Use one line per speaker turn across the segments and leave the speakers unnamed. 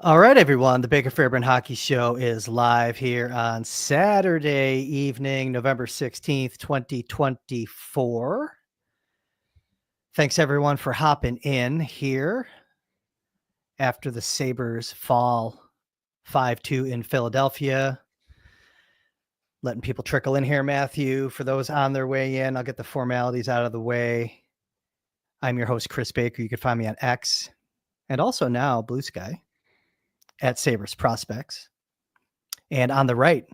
All right, everyone. The Baker Fairburn Hockey Show is live here on Saturday evening, November 16th, 2024. Thanks, everyone, for hopping in here after the Sabres fall 5-2 in Philadelphia. Letting people trickle in here, Matthew. For those on their way in, I'll get the formalities out of the way. I'm your host, Kris Baker. You can find me on X and also now Blue Sky at Sabres Prospects. And on the right,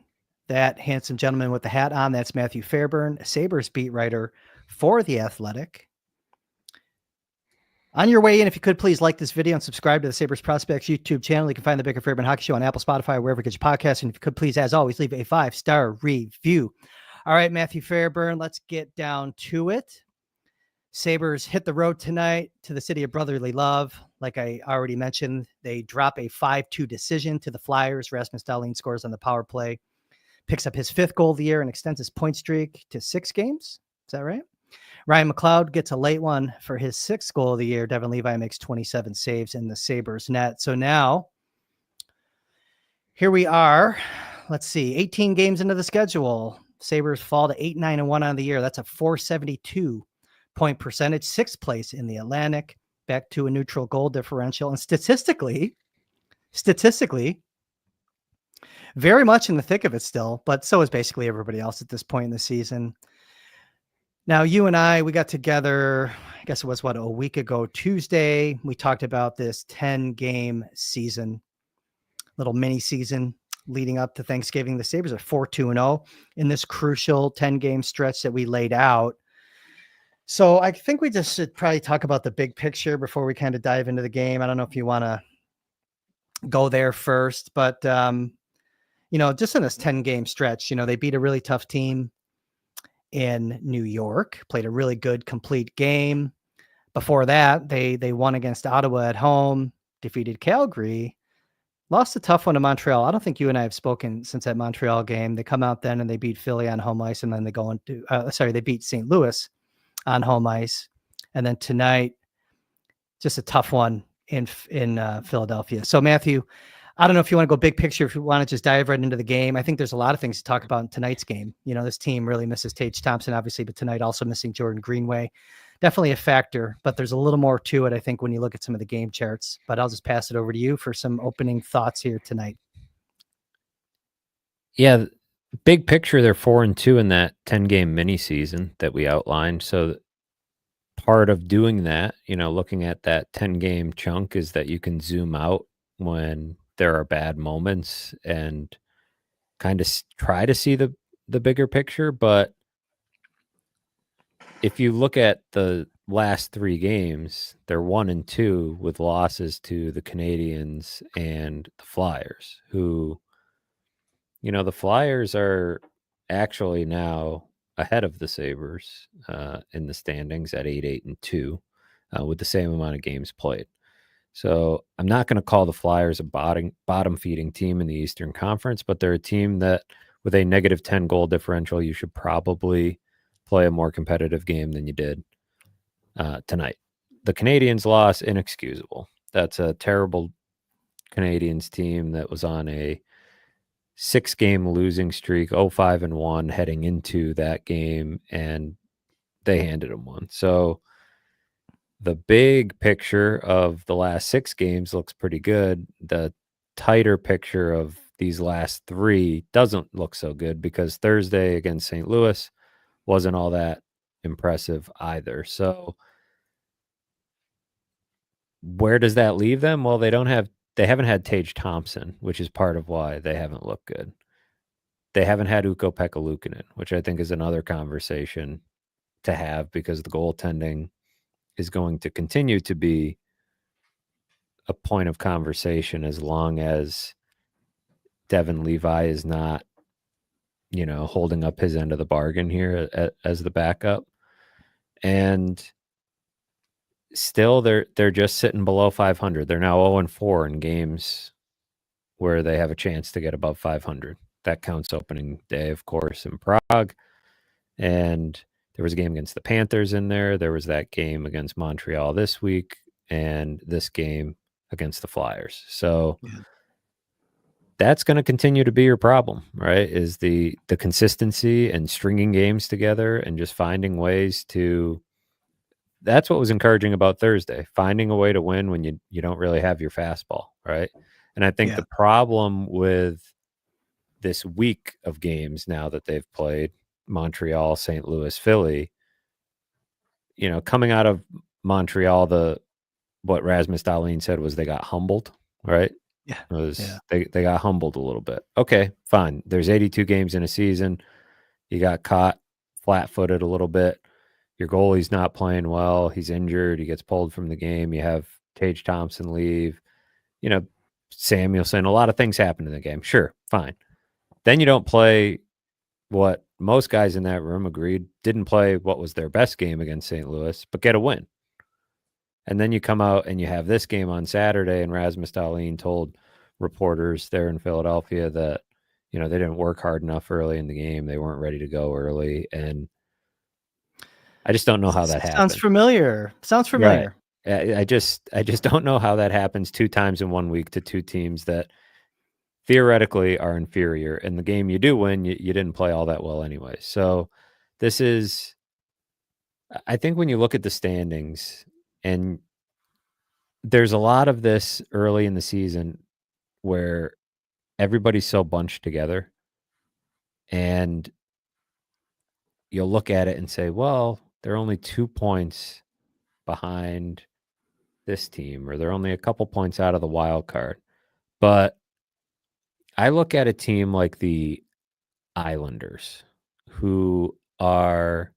that handsome gentleman with the hat on, that's Matthew Fairburn, Sabres beat writer for The Athletic. On your way in, if you could, please like this video and subscribe to the Sabres Prospects YouTube channel. You can find the Baker Fairburn Hockey Show on Apple, Spotify, wherever you get your podcasts. And if you could, please, as always, leave a 5-star review. All right, Matthew Fairburn, let's get down to it. Sabres hit the road tonight to the city of brotherly love. Like I already mentioned, they drop a 5-2 decision to the Flyers. Rasmus Dahlin scores on the power play, picks up his 5th goal of the year, and extends his point streak to 6 games. Is that right? Ryan McLeod gets a late one for his 6th goal of the year. Devin Levi makes 27 saves in the Sabres net. So now, here we are. Let's see, 18 games into the schedule. Sabres fall to 8-9-1 on the year. That's a .472 point percentage, 6th place in the Atlantic, back to a neutral goal differential. And statistically, very much in the thick of it still, but so is basically everybody else at this point in the season. Now, you and I, we got together, I guess it was, a week ago Tuesday. We talked about this 10-game season, little mini season leading up to Thanksgiving. The Sabres are 4-2-0 in this crucial 10-game stretch that we laid out. So I think we just should probably talk about the big picture before we kind of dive into the game. I don't know if you want to go there first, but, just in this 10-game stretch, they beat a really tough team in New York, played a really good, complete game. Before that, they won against Ottawa at home, defeated Calgary, lost a tough one to Montreal. I don't think you and I have spoken since that Montreal game. They come out then and they beat Philly on home ice, and then they go into, they beat St. Louis on home ice. And then tonight, just a tough one in Philadelphia. So Matthew, I don't know if you want to go big picture, if you want to just dive right into the game. I think there's a lot of things to talk about in tonight's game. This team really misses Tage Thompson, obviously, but tonight also missing Jordan Greenway. Definitely a factor, but there's a little more to it, I think, when you look at some of the game charts. But I'll just pass it over to you for some opening thoughts here tonight.
Yeah, big picture, they're 4-2 in that 10-game mini season that we outlined. So part of doing that, looking at that 10-game chunk, is that you can zoom out when there are bad moments and kind of try to see the bigger picture. But if you look at the last 3 games, they're 1-2 with losses to the Canadiens and the Flyers, who, the Flyers are actually now ahead of the Sabres in the standings at 8-2 with the same amount of games played. So I'm not going to call the Flyers a bottom feeding team in the Eastern Conference, but they're a team that, with a negative 10 goal differential, you should probably play a more competitive game than you did tonight. The Canadiens loss, inexcusable. That's a terrible Canadiens team that was on a 6-game losing streak, 0-5-1 heading into that game, and they handed them one. So the big picture of the last 6 games looks pretty good. The tighter picture of these last 3 doesn't look so good, because Thursday against St. Louis wasn't all that impressive either. So where does that leave them? Well, they haven't had Tage Thompson, which is part of why they haven't looked good. They haven't had Ukko-Pekka Luukkonen, which I think is another conversation to have, because the goaltending is going to continue to be a point of conversation as long as Devin Levi is not, holding up his end of the bargain here as the backup. And still, they're just sitting below 500. They're now 0-4 in games where they have a chance to get above 500. That counts opening day, of course, in Prague. And there was a game against the Panthers in there. There was that game against Montreal this week. And this game against the Flyers. So
Yeah.
that's going to continue to be your problem, right? Is the consistency and stringing games together and just finding ways to. That's what was encouraging about Thursday, finding a way to win when you don't really have your fastball, right? And I think
Yeah.
the problem with this week of games now that they've played, Montreal, St. Louis, Philly, coming out of Montreal, what Rasmus Dahlin said was they got humbled, right?
Yeah. Yeah.
They got humbled a little bit. Okay, fine. There's 82 games in a season. You got caught flat-footed a little bit. Your goalie's not playing well. He's injured. He gets pulled from the game. You have Tage Thompson leave. Samuelson. A lot of things happen in the game. Sure, fine. Then you don't play what most guys in that room agreed didn't play what was their best game against St. Louis, but get a win. And then you come out and you have this game on Saturday, and Rasmus Dahlin told reporters there in Philadelphia that, they didn't work hard enough early in the game. They weren't ready to go early. And I just don't know how that happened.
Sounds familiar.
Right. I just don't know how that happens 2 times in 1 week to 2 teams that theoretically are inferior. And the game you do win, you didn't play all that well anyway. So I think when you look at the standings, and there's a lot of this early in the season where everybody's so bunched together, and you'll look at it and say, well, they're only 2 points behind this team, or they're only a couple points out of the wild card. But I look at a team like the Islanders, who are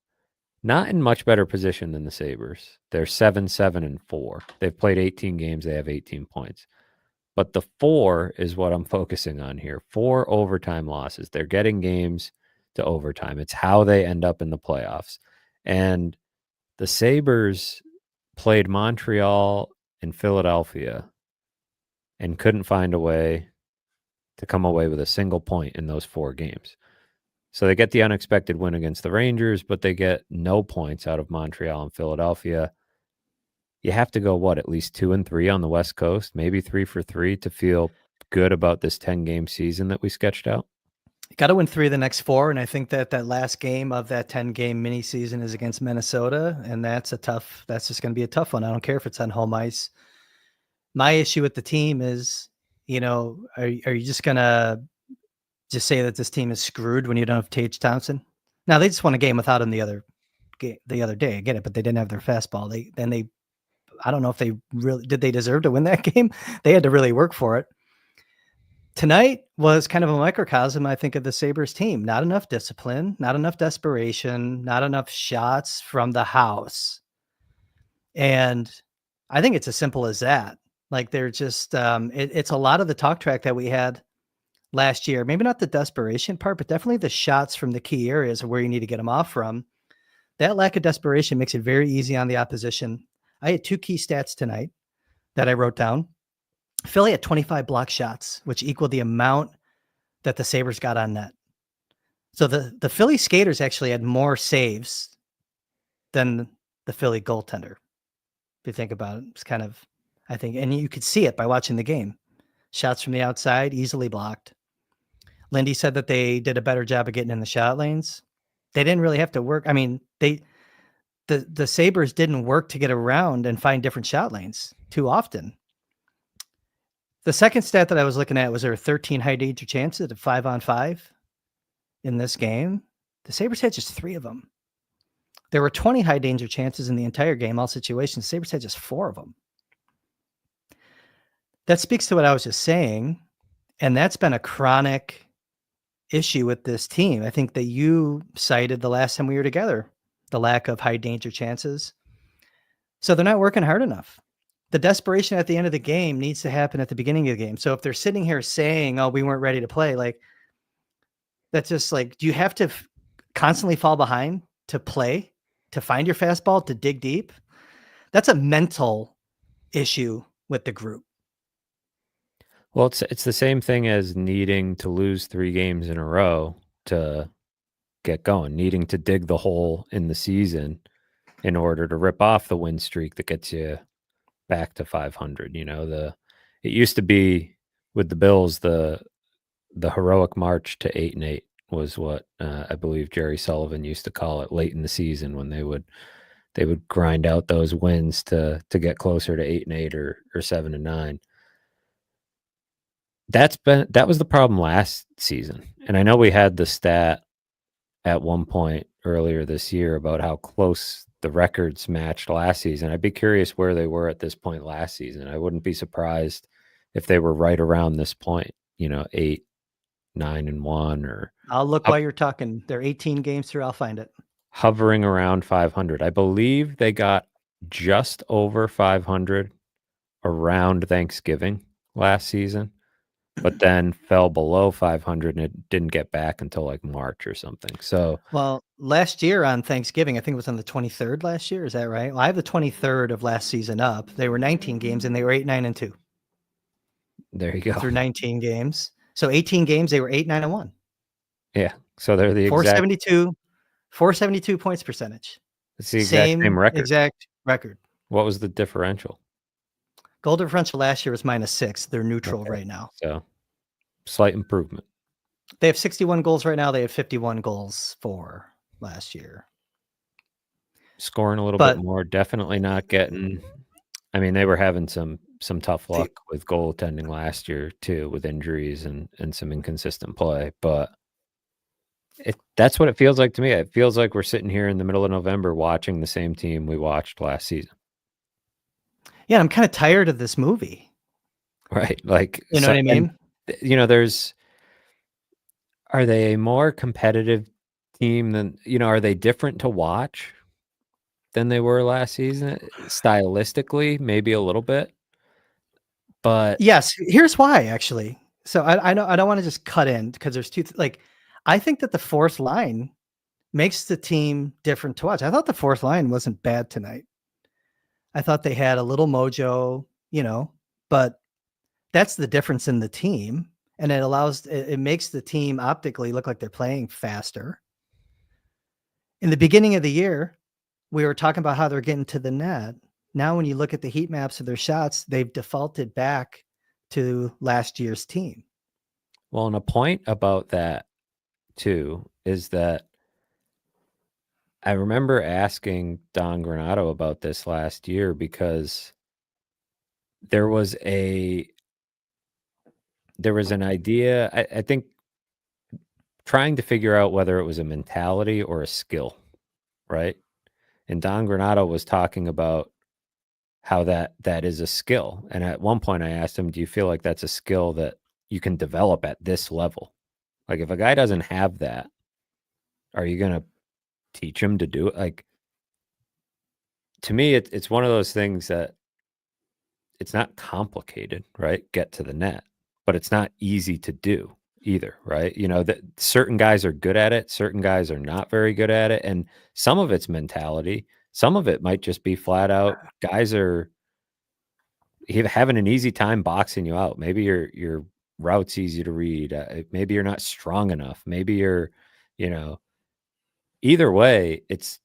not in much better position than the Sabres. They're 7-7-4. They've played 18 games. They have 18 points. But the 4 is what I'm focusing on here. 4 overtime losses. They're getting games to overtime. It's how they end up in the playoffs. And the Sabres played Montreal and Philadelphia and couldn't find a way to come away with a single point in those 4 games. So they get the unexpected win against the Rangers, but they get no points out of Montreal and Philadelphia. You have to go, at least 2-3 on the West Coast, maybe 3 for 3 to feel good about this 10-game season that we sketched out?
Got to win 3 of the next 4, and I think that last game of that 10-game mini season is against Minnesota, and that's just going to be a tough one. I don't care if it's on home ice. My issue with the team is, are you just going to just say that this team is screwed when you don't have Tage Thompson? Now, they just won a game without him the other day. I get it, but they didn't have their fastball. I don't know if they really did. They deserve to win that game. They had to really work for it. Tonight was kind of a microcosm, I think, of the Sabres team. Not enough discipline, not enough desperation, not enough shots from the house. And I think it's as simple as that. Like, they're just, it's a lot of the talk track that we had last year. Maybe not the desperation part, but definitely the shots from the key areas of where you need to get them off from. That lack of desperation makes it very easy on the opposition. I had 2 key stats tonight that I wrote down. Philly had 25 block shots, which equaled the amount that the Sabres got on net. So the Philly skaters actually had more saves than the Philly goaltender. If you think about it, it's kind of, I think, and you could see it by watching the game. Shots from the outside, easily blocked. Lindy said that they did a better job of getting in the shot lanes. They didn't really have to work. I mean, the Sabres didn't work to get around and find different shot lanes too often. The second stat that I was looking at was there were 13 high danger chances at 5-on-5 in this game. The Sabres had just 3 of them. There were 20 high danger chances in the entire game, all situations. The Sabres had just 4 of them. That speaks to what I was just saying, and that's been a chronic issue with this team. I think that you cited the last time we were together, the lack of high danger chances. So they're not working hard enough. The desperation at the end of the game needs to happen at the beginning of the game. So if they're sitting here saying, oh, we weren't ready to play, like, that's just like, do you have to constantly fall behind to play, to find your fastball, to dig deep? That's a mental issue with the group.
Well, it's the same thing as needing to lose 3 games in a row to get going, needing to dig the hole in the season in order to rip off the win streak that gets you back to 500. It used to be with the Bills, the heroic march to 8-8 was what I believe Jerry Sullivan used to call it late in the season, when they would grind out those wins to get closer to 8-8 or 7-9. That was the problem last season. And I know we had the stat at one point earlier this year about how close the records matched last season. I'd be curious where they were at this point last season. I wouldn't be surprised if they were right around this point, 8, 9-1, or
I'll look while you're talking. They're 18 games through. I'll find it.
hovering around 500. I believe they got just over 500 around Thanksgiving last season, but then fell below 500 and it didn't get back until like March or something. So,
well, last year on Thanksgiving, I think it was on the 23rd last year. Is that right? Well, I have the 23rd of last season up. They were 19 games and they were 8, 9, and 2.
There you go.
Through 19 games. So 18 games, they were 8, 9, and 1.
Yeah. So they're the
472 points percentage.
It's the exact same record.
Exact record.
What was the differential?
Goal differential last year was -6. They're neutral right now.
So slight improvement.
They have 61 goals right now. They had 51 goals for last year.
Scoring a little bit more, definitely not getting. I mean, they were having some tough luck with goaltending last year too, with injuries and some inconsistent play. But that's what it feels like to me. It feels like we're sitting here in the middle of November watching the same team we watched last season.
Yeah, I'm kind of tired of this movie.
Right. Like,
you know what I mean?
Are they a more competitive team than, are they different to watch than they were last season? Stylistically, maybe a little bit. But
yes, here's why, actually. So I know I don't want to just cut in, because there's two, I think that the fourth line makes the team different to watch. I thought the fourth line wasn't bad tonight. I thought they had a little mojo, but that's the difference in the team. And it makes the team optically look like they're playing faster. In the beginning of the year, we were talking about how they're getting to the net. Now, when you look at the heat maps of their shots, they've defaulted back to last year's team.
Well, and a point about that too is that I remember asking Don Granato about this last year, because there was an idea, I think, trying to figure out whether it was a mentality or a skill, right? And Don Granato was talking about how that is a skill. And at one point I asked him, do you feel like that's a skill that you can develop at this level? Like, if a guy doesn't have that, are you going to teach him to do it? Like, to me, it's one of those things that it's not complicated, right? Get to the net, but it's not easy to do either, right? That certain guys are good at it, certain guys are not very good at it, and some of it's mentality, some of it might just be flat out guys are having an easy time boxing you out. Maybe your route's easy to read, maybe you're not strong enough, maybe you're, either way, it's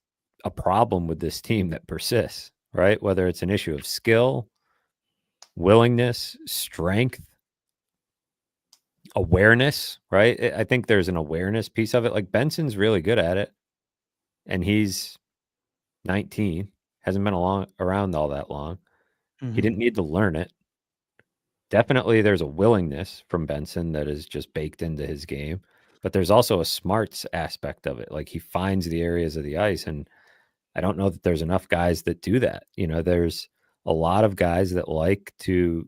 a problem with this team that persists, right? Whether it's an issue of skill, willingness, strength, awareness, right? I think there's an awareness piece of it. Like, Benson's really good at it, and he's 19, hasn't been around all that long. Mm-hmm. He didn't need to learn it. Definitely there's a willingness from Benson that is just baked into his game, but there's also a smarts aspect of it. Like, he finds the areas of the ice, and I don't know that there's enough guys that do that. There's a lot of guys that like to,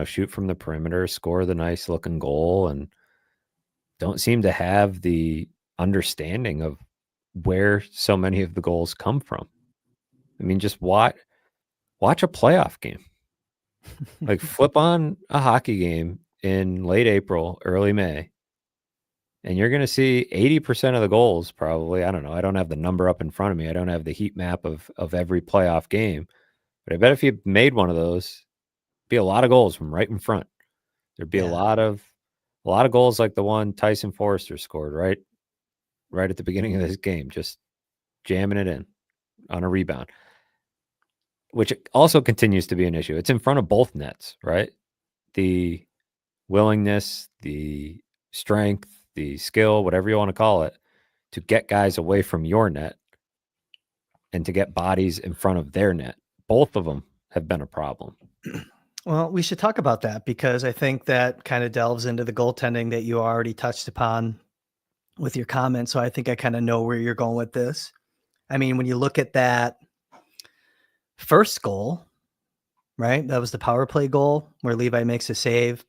shoot from the perimeter, score the nice looking goal, and don't seem to have the understanding of where so many of the goals come from. I mean, just watch a playoff game. Like, flip on a hockey game in late April, early May, and you're going to see 80% of the goals, probably. I don't know. I don't have the number up in front of me. I don't have the heat map of every playoff game. But I bet if you made one of those, it'd be a lot of goals from right in front. There'd be a lot of goals like the one Tyson Forrester scored right at the beginning of this game, just jamming it in on a rebound. which also continues to be an issue. It's in front of both nets, right? The willingness, the strength, the skill, whatever you want to call it, to get guys away from your net and to get bodies in front of their net. Both of them have been a problem.
Well, we should talk about that because I think that kind of delves into the goaltending that you already touched upon with your comments. So I think I kind of know where you're going with this. I mean, when you look at that first goal, right? That was the power play goal where Levi makes a save.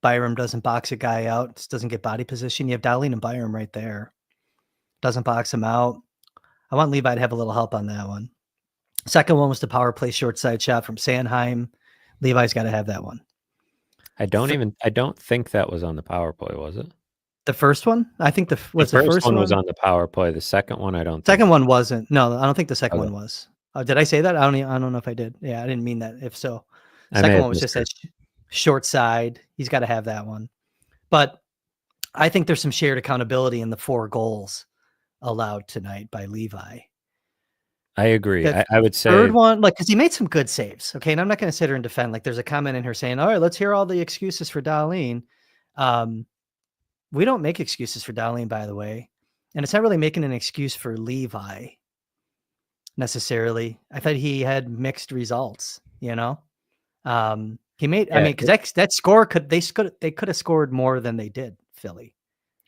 Byram doesn't box a guy out, just doesn't get body position. You have Dahlin and Byram right there. Doesn't box him out. I want Levi to have a little help on that one. Second one was the power play short side shot from Sanheim. Levi's got to have that one.
I don't think that was on the power play, was it?
The first one? I think the first
one was on the power play. The second one, I don't think.
Second one wasn't. No, I don't think the second
Okay.
one was. Did I say that? I don't know if I did. Yeah, I didn't mean that. If so,
I may
second
have
one was just
misheard.
that short side. He's got to have that one. But I think there's some shared accountability in the 4 goals allowed tonight by Levi.
I agree. I would say
third one, like, because he made some good saves. Okay, and I'm not going to sit here and defend. Like, there's a comment in here saying, "All right, let's hear all the excuses for Dahlin." We don't make excuses for Dahlin, by the way, and it's not really making an excuse for Levi necessarily. I thought he had mixed results. You know, he made. Yeah, I mean, because that score they could have scored more than they did. Philly,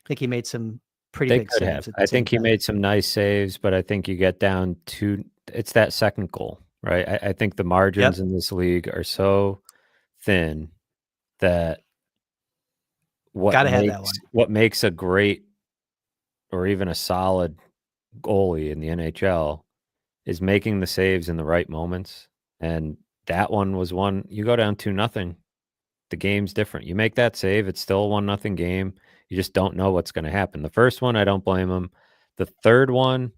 I think he made some pretty big saves.
I think he made some nice saves, but I think you get down to it's that second goal, right? I think the margins in this league are so thin that what makes a great or even a solid goalie in the NHL is making the saves in the right moments. And that one was one you go down 2-0. The game's different. You make that save, it's still a 1-0 game. You just don't know what's going to happen. The first one, I don't blame him. The third one,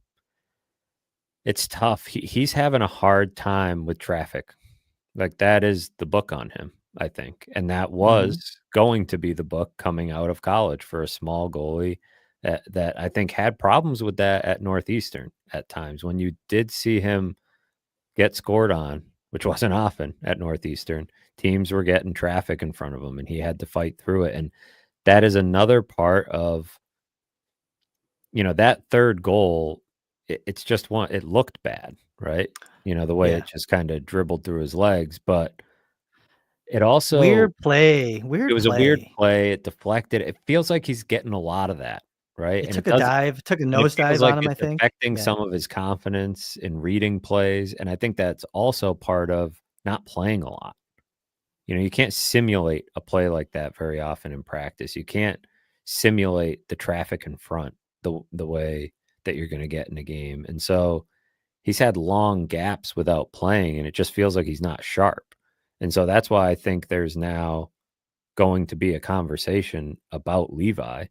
it's tough. He's having a hard time with traffic. Like, that is the book on him, I think. And that was going to be the book coming out of college for a small goalie that I think had problems with that at Northeastern at times. When you did see him get scored on, which wasn't often at Northeastern, teams were getting traffic in front of him and he had to fight through it. And that is another part of, that third goal. It's just one, it looked bad, right? The way it just kind of dribbled through his legs, but it also
weird play.
It was a weird play. It deflected. It feels like he's getting a lot of that, right?
It took a dive, took a nose dive on him, I think.
Affecting some of his confidence in reading plays. And I think that's also part of not playing a lot. You can't simulate a play like that very often in practice. You can't simulate the traffic in front the way that you're going to get in a game. And so he's had long gaps without playing, and it just feels like he's not sharp. And so that's why I think there's now going to be a conversation about Levi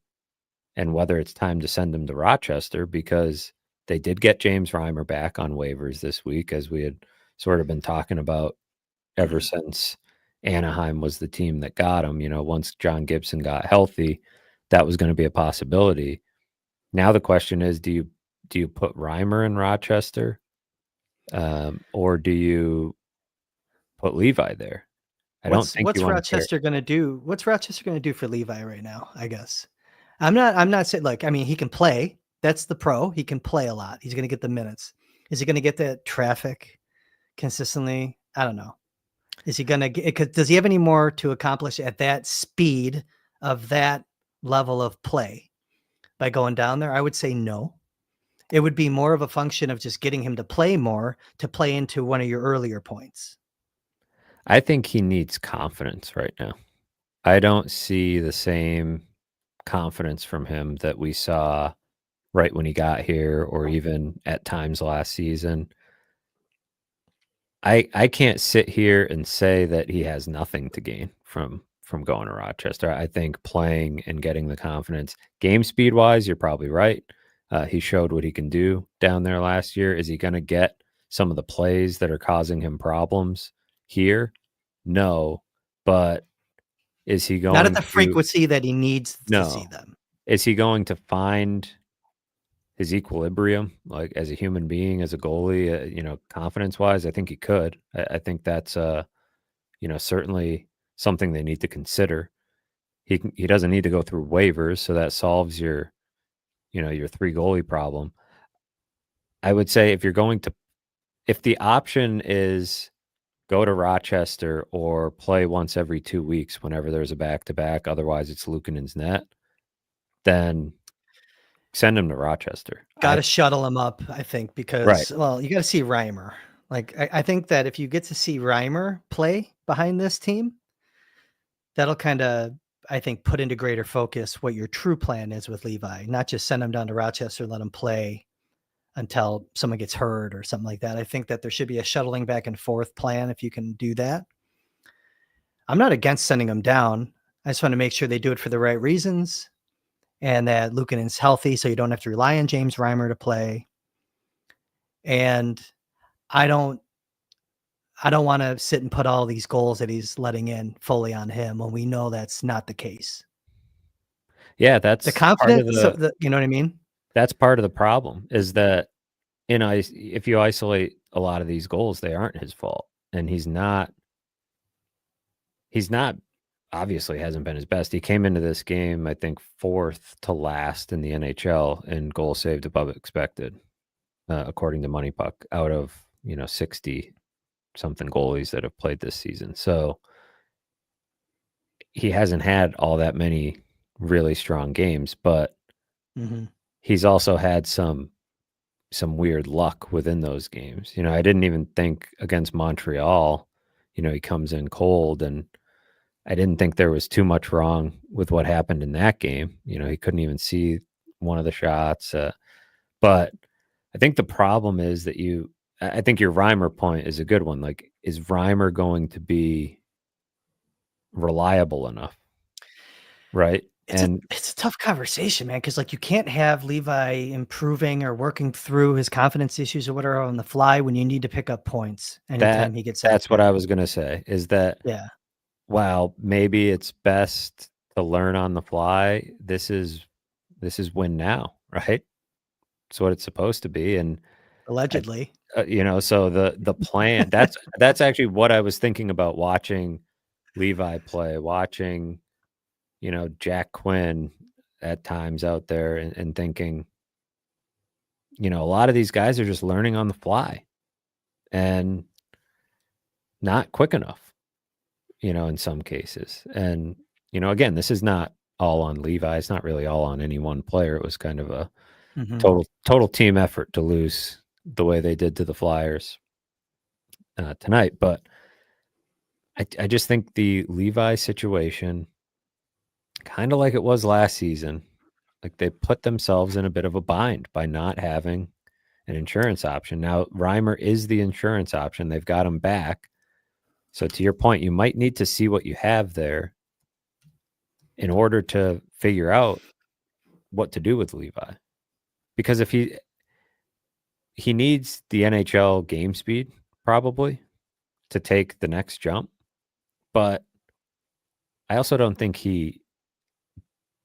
and whether it's time to send him to Rochester, because they did get James Reimer back on waivers this week, as we had sort of been talking about ever since Anaheim was the team that got him. Once John Gibson got healthy, that was going to be a possibility. Now the question is, do you put Reimer in Rochester, or do you put Levi there?
What's Rochester going to do? What's Rochester going to do for Levi right now? I guess I'm not saying, like, I mean, he can play. That's the pro. He can play a lot. He's going to get the minutes. Is he going to get that traffic consistently? I don't know. Is he going to get? Does he have any more to accomplish at that speed of that level of play by going down there? I would say no. It would be more of a function of just getting him to play more, to play into one of your earlier points.
I think he needs confidence right now. I don't see the same confidence from him that we saw right when he got here, or even at times last season. I can't sit here and say that he has nothing to gain from going to Rochester. I think playing and getting the confidence, game speed wise, you're probably right. He showed what he can do down there last year. Is he going to get some of the plays that are causing him problems here? No, but is he going
not at the frequency that he needs to see them?
Is he going to find his equilibrium, like as a human being, as a goalie, confidence wise, I think he could. I think that's certainly something they need to consider. He doesn't need to go through waivers, so that solves your three goalie problem. I would say if the option is go to Rochester or play once every 2 weeks whenever there's a back-to-back, otherwise it's Luukkonen's net, then send him to Rochester.
Got to shuttle him up, I think, because,
Right.
well, you got to see Reimer. Like, I think that if you get to see Reimer play behind this team, that'll kind of, I think, put into greater focus what your true plan is with Levi, not just send him down to Rochester and let him play until someone gets hurt or something like that. I think that there should be a shuttling back and forth plan if you can do that. I'm not against sending them down. I just want to make sure they do it for the right reasons and that Luukkonen's healthy so you don't have to rely on James Reimer to play. And I don't want to sit and put all these goals that he's letting in fully on him when we know that's not the case.
Yeah, that's
The confidence, you know what I mean?
That's part of the problem is that if you isolate a lot of these goals, they aren't his fault. And he's not obviously hasn't been his best. He came into this game, I think, 4th to last in the NHL in goals saved above expected, according to Money Puck, out of 60 something goalies that have played this season. So he hasn't had all that many really strong games, but he's also had some weird luck within those games. I didn't even think against Montreal, he comes in cold, and I didn't think there was too much wrong with what happened in that game. He couldn't even see one of the shots. But I think the problem is that I think your Reimer point is a good one. Like, is Reimer going to be reliable enough? Right.
It's a tough conversation, man, because like you can't have Levi improving or working through his confidence issues or whatever on the fly when you need to pick up points anytime he gets out.
That's what I was going to say, is that,
yeah,
wow, maybe it's best to learn on the fly. This is win now, right? It's what it's supposed to be. And
allegedly,
so the plan, that's actually what I was thinking about watching Levi play, watching Jack Quinn at times out there and thinking, a lot of these guys are just learning on the fly and not quick enough, in some cases. And, again, this is not all on Levi. It's not really all on any one player. It was kind of a total team effort to lose the way they did to the Flyers tonight. But I just think the Levi situation, kind of like it was last season, like they put themselves in a bit of a bind by not having an insurance option. Now, Reimer is the insurance option. They've got him back. So to your point, you might need to see what you have there in order to figure out what to do with Levi. Because if he needs the NHL game speed, probably, to take the next jump. But I also don't think he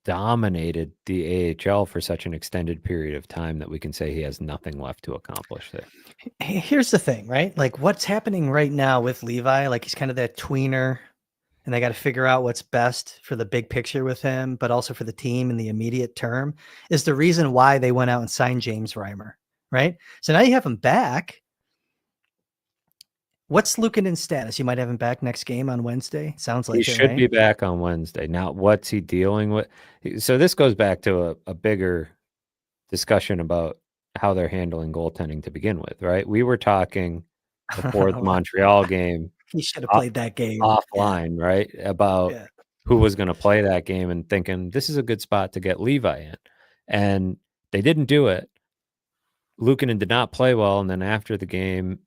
dominated the AHL for such an extended period of time that we can say he has nothing left to accomplish there.
Here's the thing, right? Like what's happening right now with Levi, like he's kind of that tweener and they got to figure out what's best for the big picture with him, but also for the team in the immediate term, is the reason why they went out and signed James Reimer, right? So now you have him back. What's Luukkonen's status? You might have him back next game on Wednesday. Sounds like
he should be back on Wednesday. Now, what's he dealing with? So this goes back to a bigger discussion about how they're handling goaltending to begin with, right? We were talking before the Montreal game.
He should have played that game
offline, right? About who was going to play that game and thinking this is a good spot to get Levi in. And they didn't do it. Luukkonen did not play well. And then after the game,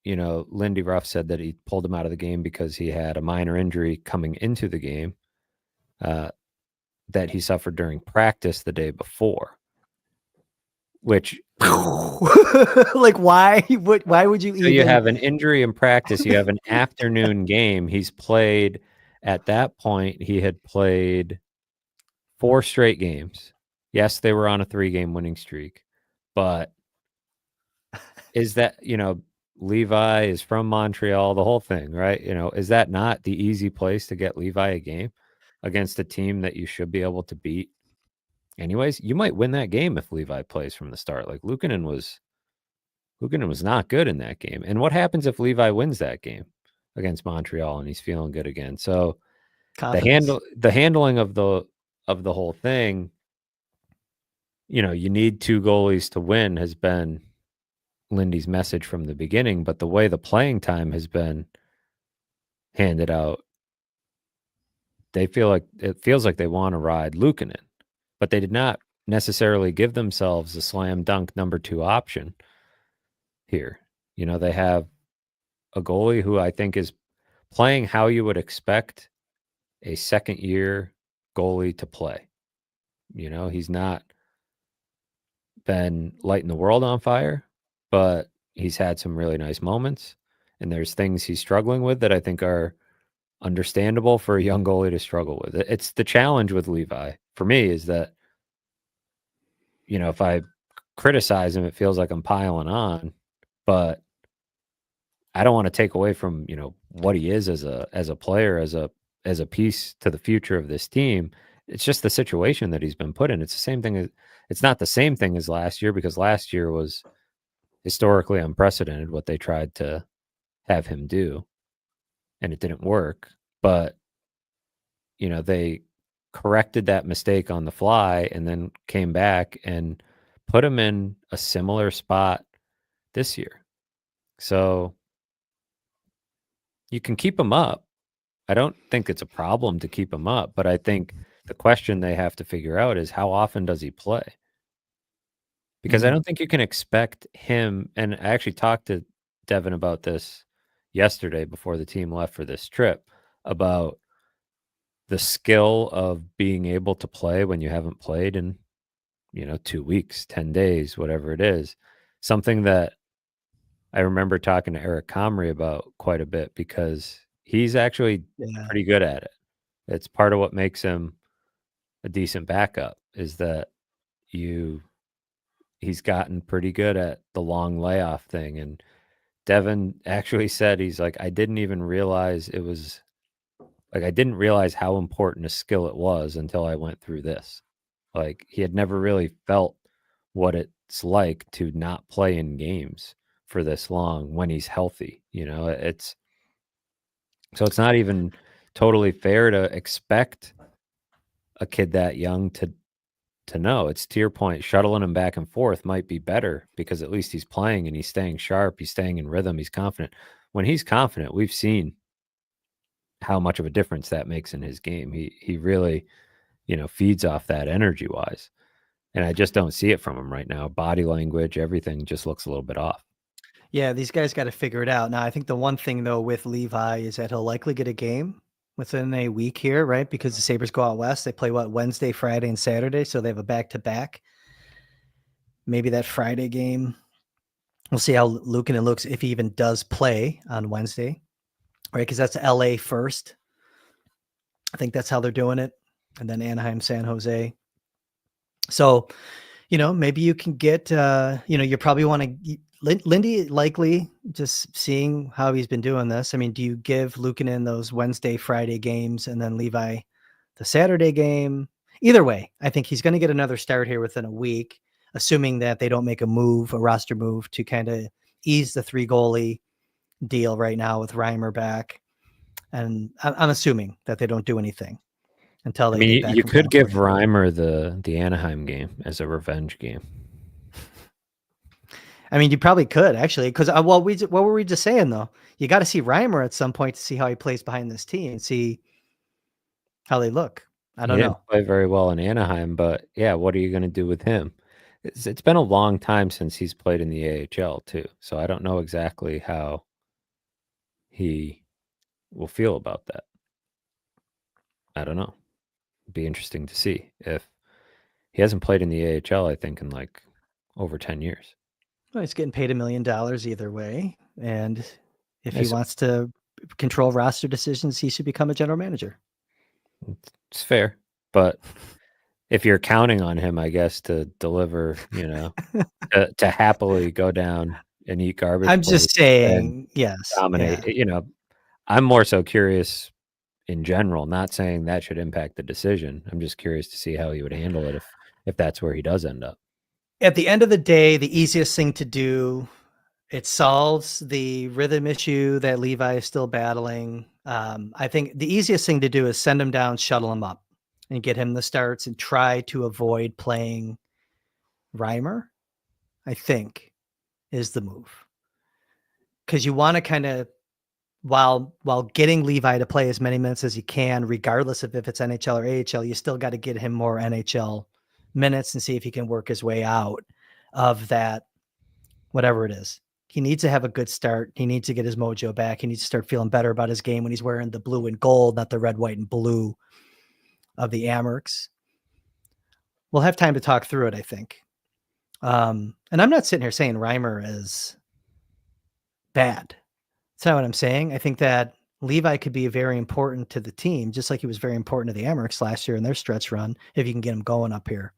Lindy Ruff said that he pulled him out of the game because he had a minor injury coming into the game that he suffered during practice the day before. Which,
like, why? Why would you?
So you have an injury in practice. You have an afternoon game. He's played. At that point, he had played 4 straight games. Yes, they were on a 3-game winning streak, But is that, Levi is from Montreal, the whole thing, right? Is that not the easy place to get Levi a game against a team that you should be able to beat? Anyways, you might win that game if Levi plays from the start. Like Luukkonen was not good in that game. And what happens if Levi wins that game against Montreal and he's feeling good again? So
Confidence.
the handling of the whole thing, you need two goalies to win has been Lindy's message from the beginning, but the way the playing time has been handed out, it feels like they want to ride Luukkonen, but they did not necessarily give themselves a slam dunk number 2 option here. They have a goalie who I think is playing how you would expect a second year goalie to play. He's not been lighting the world on fire, but he's had some really nice moments. And there's things he's struggling with that I think are understandable for a young goalie to struggle with. It's the challenge with Levi for me is that, if I criticize him, it feels like I'm piling on, but I don't want to take away from, what he is as a player, as a piece to the future of this team. It's just the situation that he's been put in. It's the same thing it's not the same thing as last year, because last year was historically unprecedented what they tried to have him do, and it didn't work. But they corrected that mistake on the fly and then came back and put him in a similar spot this year. So you can keep him up. I don't think it's a problem to keep him up, but I think the question they have to figure out is how often does he play? Because I don't think you can expect him, and I actually talked to Devin about this yesterday before the team left for this trip, about the skill of being able to play when you haven't played in, 2 weeks, 10 days, whatever it is. Something that I remember talking to Eric Comrie about quite a bit, because he's actually
Yeah.
pretty good at it. It's part of what makes him a decent backup, is that he's gotten pretty good at the long layoff thing. And Devin actually said, he's like, I didn't realize how important a skill it was until I went through this. Like, he had never really felt what it's like to not play in games for this long when he's healthy. It's not even totally fair to expect a kid that young to know. It's to your point, shuttling him back and forth might be better, because at least he's playing and he's staying sharp, he's staying in rhythm, he's confident. When he's confident, we've seen how much of a difference that makes in his game. He really, feeds off that energy wise. And I just don't see it from him right now. Body language, everything just looks a little bit off.
Yeah, these guys got to figure it out. Now, I think the one thing though with Levi is that he'll likely get a game within a week here, right? Because the Sabres go out west. They play Wednesday, Friday, and Saturday. So they have a back-to-back. Maybe that Friday game, we'll see how Luukkonen looks if he even does play on Wednesday, right? Because that's LA first. I think that's how they're doing it. And then Anaheim, San Jose. So, maybe you can get, you probably want to, Lindy likely just seeing how he's been doing this. I mean, do you give Luukkonen those Wednesday, Friday games and then Levi the Saturday game? Either way, I think he's going to get another start here within a week, assuming that they don't make a roster move to kind of ease the 3-goalie deal right now with Reimer back. And I'm assuming that they don't do anything until they get back
you
from
could give
California.
Reimer the Anaheim game as a revenge game.
I mean, you probably could actually, because what were we just saying though? You got to see Reimer at some point to see how he plays behind this team and see how they look. I
He
don't
didn't
know.
play very well in Anaheim, but yeah, what are you going to do with him? It's been a long time since he's played in the AHL too, so I don't know exactly how he will feel about that. I don't know. It'd be interesting to see. If he hasn't played in the AHL, I think, in like over 10 years.
Well, he's getting paid $1 million either way, and if he
It's,
wants to control roster decisions, he should become a general manager.
it's fair, but if you're counting on him, I guess, to deliver, to happily go down and eat garbage
I'm
plates
just
and
saying, yes,
dominate,
yeah.
I'm more so curious in general, not saying that should impact the decision. I'm just curious to see how he would handle it if that's where he does end up.
At the end of the day, the easiest thing to do, it solves the rhythm issue that Levi is still battling. I think the easiest thing to do is send him down, shuttle him up, and get him the starts and try to avoid playing Reimer, I think, is the move. Because you want to kind of, while getting Levi to play as many minutes as you can, regardless of if it's NHL or AHL, you still got to get him more NHL minutes and see if he can work his way out of that, whatever it is. He needs to have a good start. He needs to get his mojo back. He needs to start feeling better about his game when he's wearing the blue and gold, not the red, white, and blue of the Amerks. We'll have time to talk through it, I think. And I'm not sitting here saying Reimer is bad. That's not what I'm saying. I think that Levi could be very important to the team, just like he was very important to the Amerks last year in their stretch run, if you can get him going up here.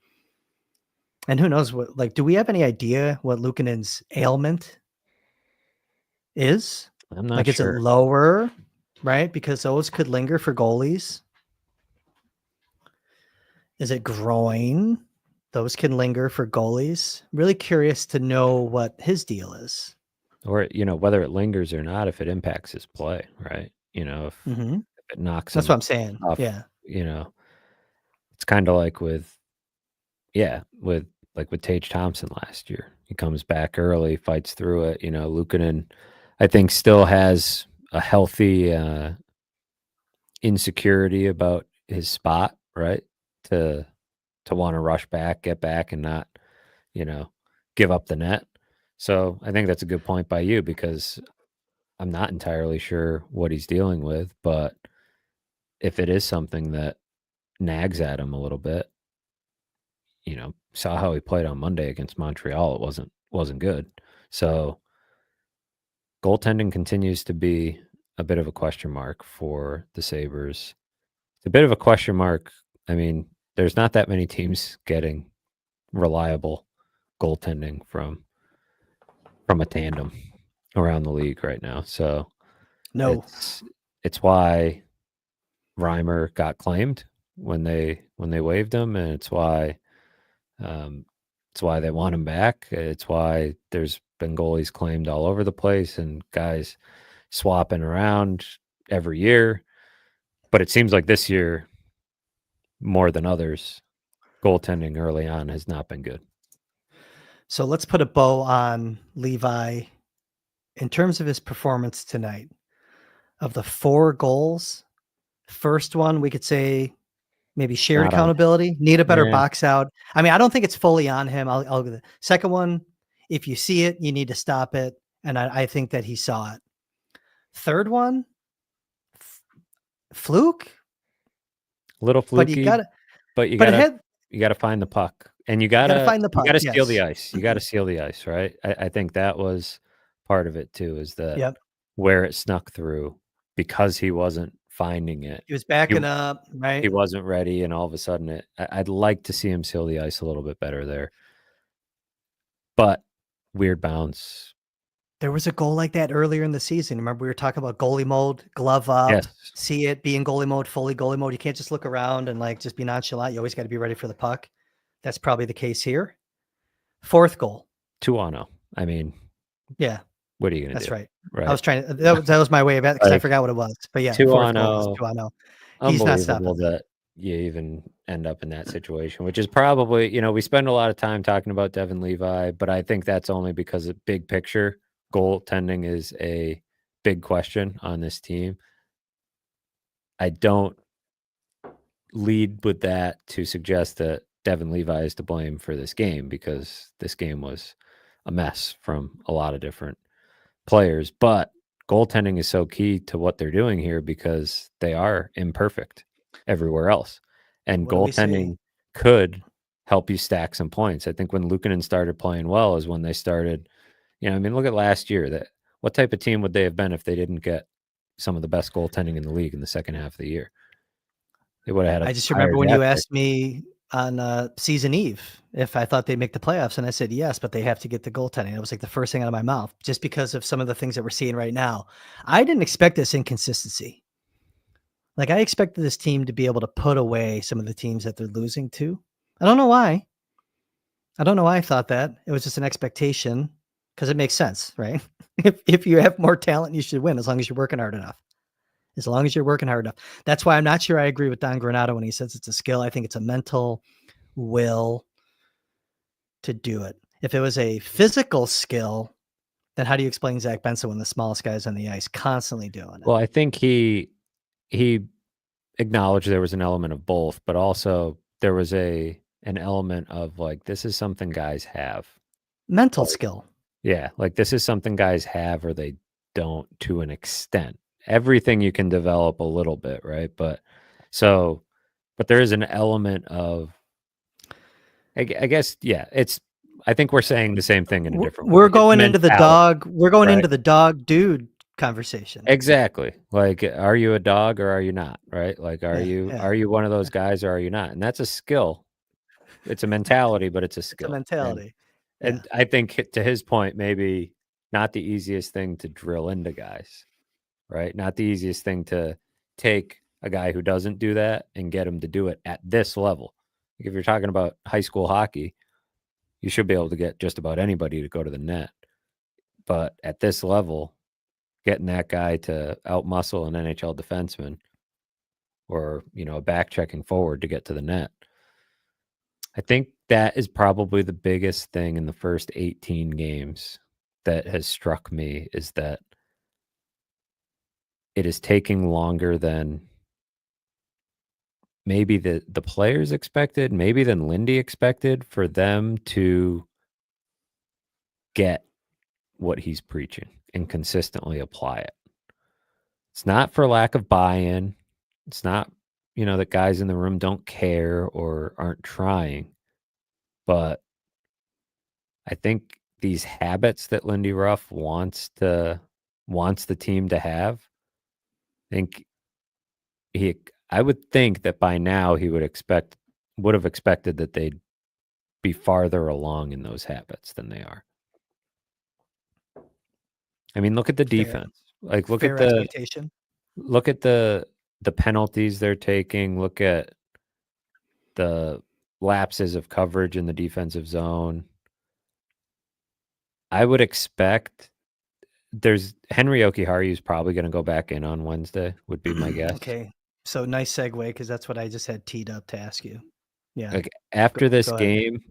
And who knows what, like, do we have any idea what Luukkonen's ailment is?
I'm not
Like, is it
sure.
lower, right? Because those could linger for goalies. Is it groin? Those can linger for goalies. Really curious to know what his deal is.
Or, whether it lingers or not, if it impacts his play, right? If
Mm-hmm.
it knocks
That's
him
what I'm saying.
off,
Yeah.
It's kind of like with Tage Thompson last year. He comes back early, fights through it. Luukkonen, I think, still has a healthy insecurity about his spot, right? To want to rush back, get back, and not, give up the net. So I think that's a good point by you, because I'm not entirely sure what he's dealing with, but if it is something that nags at him a little bit, saw how he played on Monday against Montreal. It wasn't good. So goaltending continues to be a bit of a question mark for the Sabres. It's a bit of a question mark. I mean, there's not that many teams getting reliable goaltending from a tandem around the league right now. So
No.
it's why Reimer got claimed when they waived him, and it's why they want him back. It's why there's been goalies claimed all over the place and guys swapping around every year. But it seems like this year, more than others, goaltending early on has not been good.
So let's put a bow on Levi in terms of his performance tonight. Of the 4 goals, first one, we could say maybe shared
Not on him.
accountability, need a better
Yeah.
box out. I mean, I don't think it's fully on him. I'll go the second one. If you see it, you need to stop it. And I think that he saw it. Third one, fluke.
Little
But you
fluky,
got to,
but you
but it
gotta
had,
find the puck, and you
you got to
gotta
find the puck.
steal the
Yes.
ice. You gotta seal the ice, right? I think that was part of it too, is that
Yep.
where it snuck through, because he wasn't finding it.
He was backing up,
He
right?
wasn't ready, and all of a sudden I'd like to see him seal the ice a little bit better there. But weird bounce.
There was a goal like that earlier in the season. Remember, we were talking about goalie mode, glove up,
Yes.
see it, be in goalie mode, fully goalie mode. You can't just look around and like just be nonchalant. You always got to be ready for the puck. That's probably the case here. Fourth goal.
2-0. I mean,
Yeah,
what are you gonna
that's
do?
right.
Right.
I was trying to, that was my way of it because I
Like,
forgot what it was. But yeah, the fourth goal was
2-0.
2-0. He's not stopping
Unbelievable that you even end up in that situation, which is probably, we spend a lot of time talking about Devin Levi, but I think that's only because of big picture. Goaltending is a big question on this team. I don't lead with that to suggest that Devin Levi is to blame for this game, because this game was a mess from a lot of different players. But goaltending is so key to what they're doing here, because they are imperfect everywhere else. And
What do we say?
goaltending could help you stack some points. I think when Luukkonen started playing well is when they started, look at last year. What type of team would they have been if they didn't get some of the best goaltending in the league in the second half of the year? They would have had a
I just
higher
remember when you
draft pick.
asked me on season eve if I thought they'd make the playoffs, and I said yes, but they have to get the goaltending. It was like the first thing out of my mouth, just because of some of the things that we're seeing right now. I didn't expect this inconsistency. Like, I expected this team to be able to put away some of the teams that they're losing to. I don't know why. I don't know why I thought that. It was just an expectation because it makes sense, right? If you have more talent, you should win as long as you're working hard enough. As long as you're working hard enough. That's why I'm not sure I agree with Don Granato when he says it's a skill. I think it's a mental will to do it. If it was a physical skill, then how do you explain Zach Benson when the smallest guy's on the ice constantly doing it?
Well, I think he acknowledged there was an element of both, but also there was an element of like, this is something guys have.
Mental skill.
Yeah, like this is something guys have or they don't to an extent. Everything you can develop a little bit, right? But there is an element of, I guess, yeah, I think we're saying the same thing in a different way.
We're
It's
going into the
mentality,
dog. We're going
right?
into the dog dude conversation.
Exactly. Like, are you a dog or are you not? Right? Like, are
Yeah.
you one of those guys or are you not? And that's a skill. It's a mentality, but it's a
It's a
skill.
mentality.
And I think to his point, maybe not the easiest thing to drill into guys, right? Not the easiest thing to take a guy who doesn't do that and get him to do it at this level. Like if you're talking about high school hockey, you should be able to get just about anybody to go to the net. But at this level, getting that guy to outmuscle an NHL defenseman or, a back checking forward to get to the net. I think that is probably the biggest thing in the first 18 games that has struck me is that it is taking longer than maybe the players expected, maybe than Lindy expected for them to get what he's preaching and consistently apply it. It's not for lack of buy-in. It's not, that guys in the room don't care or aren't trying. But I think these habits that Lindy Ruff wants the team to have, I think I would think that by now he would have expected that they'd be farther along in those habits than they are. I mean, look at the defense. Like look at
expectation.
Look at the penalties they're taking. Look at the lapses of coverage in the defensive zone. I would expect Henry Okiharu is probably going to go back in on Wednesday, would be my guess.
Okay. So nice segue because that's what I just had teed up to ask you. Yeah.
Like after this game,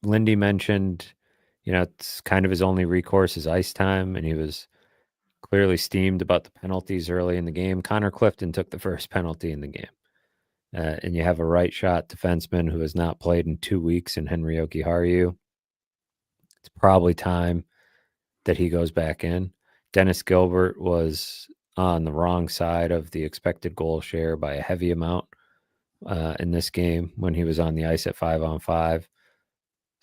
Lindy mentioned, it's kind of his only recourse is ice time, and he was clearly steamed about the penalties early in the game. Connor Clifton took the first penalty in the game. And you have a right shot defenseman who has not played in 2 weeks in Henry Okiharu. It's probably time that he goes back in. Dennis Gilbert was on the wrong side of the expected goal share by a heavy amount in this game when he was on the ice at 5-on-5.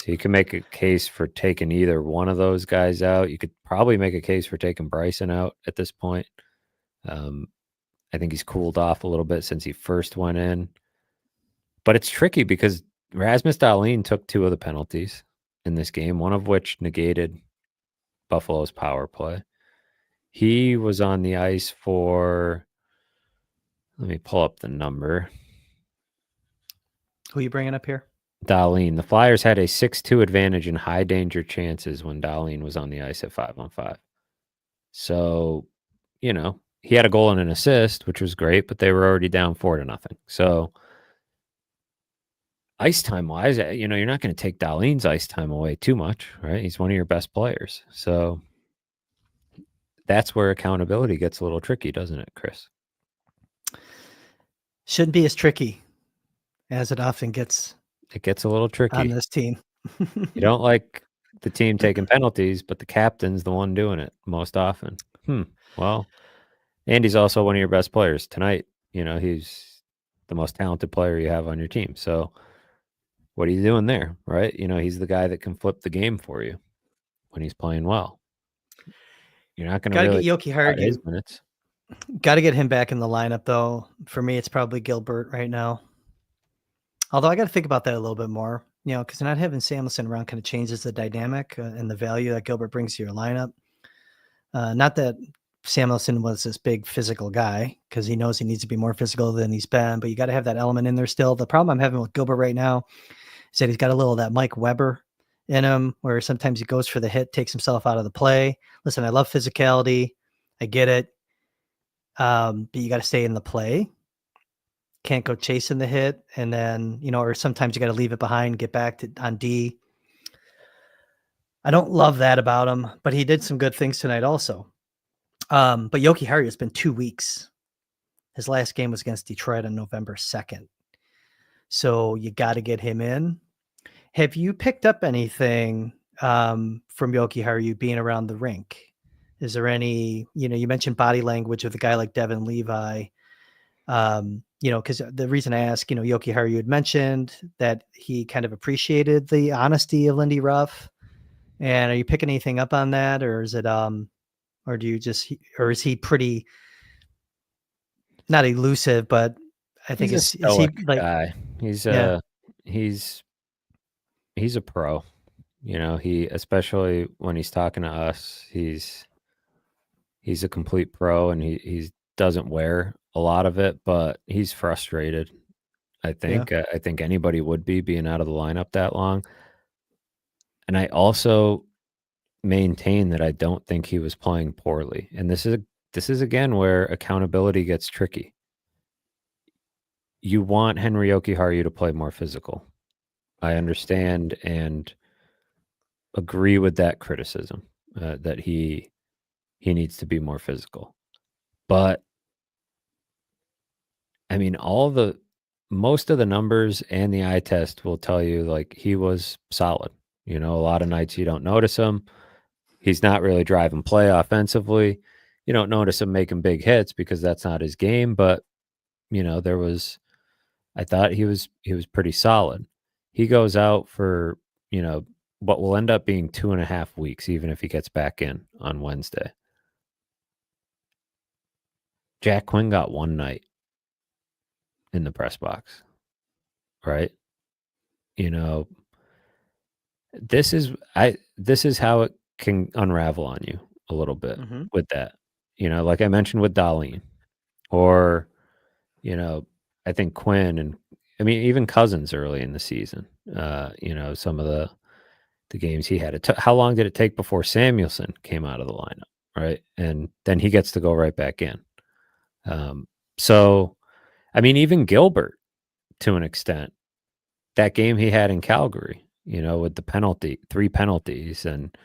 So you can make a case for taking either one of those guys out. You could probably make a case for taking Bryson out at this point. I think he's cooled off a little bit since he first went in. But it's tricky because Rasmus Dahlin took 2 of the penalties in this game, one of which negated Buffalo's power play. He was on the ice for, let me pull up the number.
Who are you bringing up here?
Dahlin. The Flyers had a 6-2 advantage in high danger chances when Dahlin was on the ice at 5-on-5. So, he had a goal and an assist, which was great, but they were already down 4-0. So ice time wise, you're not going to take Dahlin's ice time away too much, right? He's one of your best players. So that's where accountability gets a little tricky, doesn't it, Chris?
Shouldn't be as tricky as it often gets.
It gets a little tricky
on this team.
You don't like the team taking penalties, but the captain's the one doing it most often. Well, Andy's also one of your best players tonight. He's the most talented player you have on your team. So what are you doing there, right? He's the guy that can flip the game for you when he's playing well. You're not going to really
get Jokiharju
his minutes.
Got to get him back in the lineup, though. For me, it's probably Gilbert right now. Although I got to think about that a little bit more, because not having Samuelson around kind of changes the dynamic and the value that Gilbert brings to your lineup. Not that Samuelson was this big physical guy, because he knows he needs to be more physical than he's been, but you got to have that element in there still. The problem I'm having with Gilbert right now is that he's got a little of that Mike Weber in him, where sometimes he goes for the hit, takes himself out of the play. Listen, I love physicality. I get it. But you got to stay in the play. Can't go chasing the hit. And then, or sometimes you got to leave it behind, get back on D. I don't love that about him, but he did some good things tonight also. But Yoki Haru, it's been 2 weeks. His last game was against Detroit on November 2nd. So you got to get him in. Have you picked up anything from Yoki Haru being around the rink? Is there any, you mentioned body language with a guy like Devin Levi, because the reason I ask, Yoki Haru, you had mentioned that he kind of appreciated the honesty of Lindy Ruff. And are you picking anything up on that, or is it, or do you just, or is he pretty, not elusive, but I think
He's a
is he
stoic
like,
guy. He's
yeah,
he's a pro. He, especially when he's talking to us, he's a complete pro, and he doesn't wear a lot of it, but he's frustrated. I
yeah,
think anybody would be, being out of the lineup that long. And I also maintain that I don't think he was playing poorly. And this is again where accountability gets tricky. You want Henry Jokiharju to play more physical. I understand and agree with that criticism, that he needs to be more physical. But I mean, most of the numbers and the eye test will tell you, like, he was solid. A lot of nights you don't notice him. He's not really driving play offensively. You don't notice him making big hits because that's not his game. But I thought he was pretty solid. He goes out for what will end up being 2.5 weeks, even if he gets back in on Wednesday. Jack Quinn got one night in the press box, right? This is how it can unravel on you a little bit
mm-hmm.
with that. Like I mentioned with Darlene, or I think Quinn, and I mean even Cousins early in the season. Some of the games he had. How long did it take before Samuelson came out of the lineup, right? And then he gets to go right back in. So, I mean, even Gilbert, to an extent, that game he had in Calgary, with the 3 penalties, and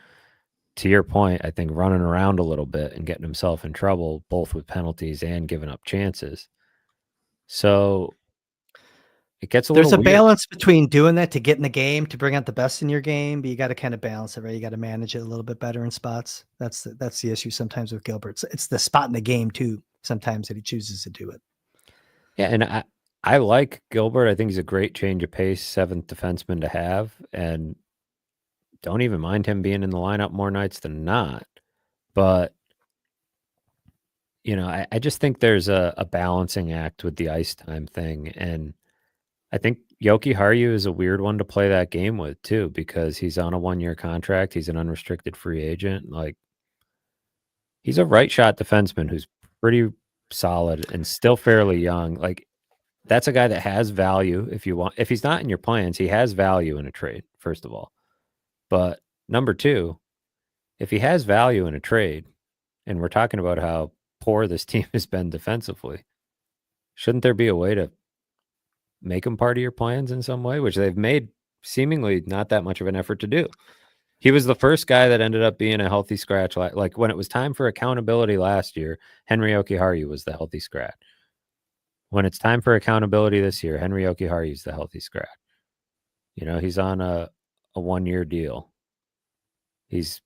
to your point, I think running around a little bit and getting himself in trouble, both with penalties and giving up chances. So it gets a
There's
little
a
weird.
balance between doing that to get in the game, to bring out the best in your game, but you got to kind of balance it, right? You got to manage it a little bit better in spots. That's the issue sometimes with Gilbert. It's the spot in the game too, sometimes, that he chooses to do it.
Yeah, and I like Gilbert. I think he's a great change of pace 7th defenseman to have, and don't even mind him being in the lineup more nights than not. But I just think there's a balancing act with the ice time thing, and I think Jokiharju is a weird one to play that game with too, because he's on a 1-year contract. He's an unrestricted free agent. Like, he's a right shot defenseman who's pretty solid and still fairly young. Like, that's a guy that has value if he's not in your plans, he has value in a trade, first of all. But number 2, if he has value in a trade, and we're talking about how poor this team has been defensively, shouldn't there be a way to make him part of your plans in some way, which they've made seemingly not that much of an effort to do? He was the first guy that ended up being a healthy scratch. Like when it was time for accountability last year, Henry Jokiharju was the healthy scratch. When it's time for accountability this year, Henry Jokiharju is the healthy scratch. He's on a 1-year deal. He's,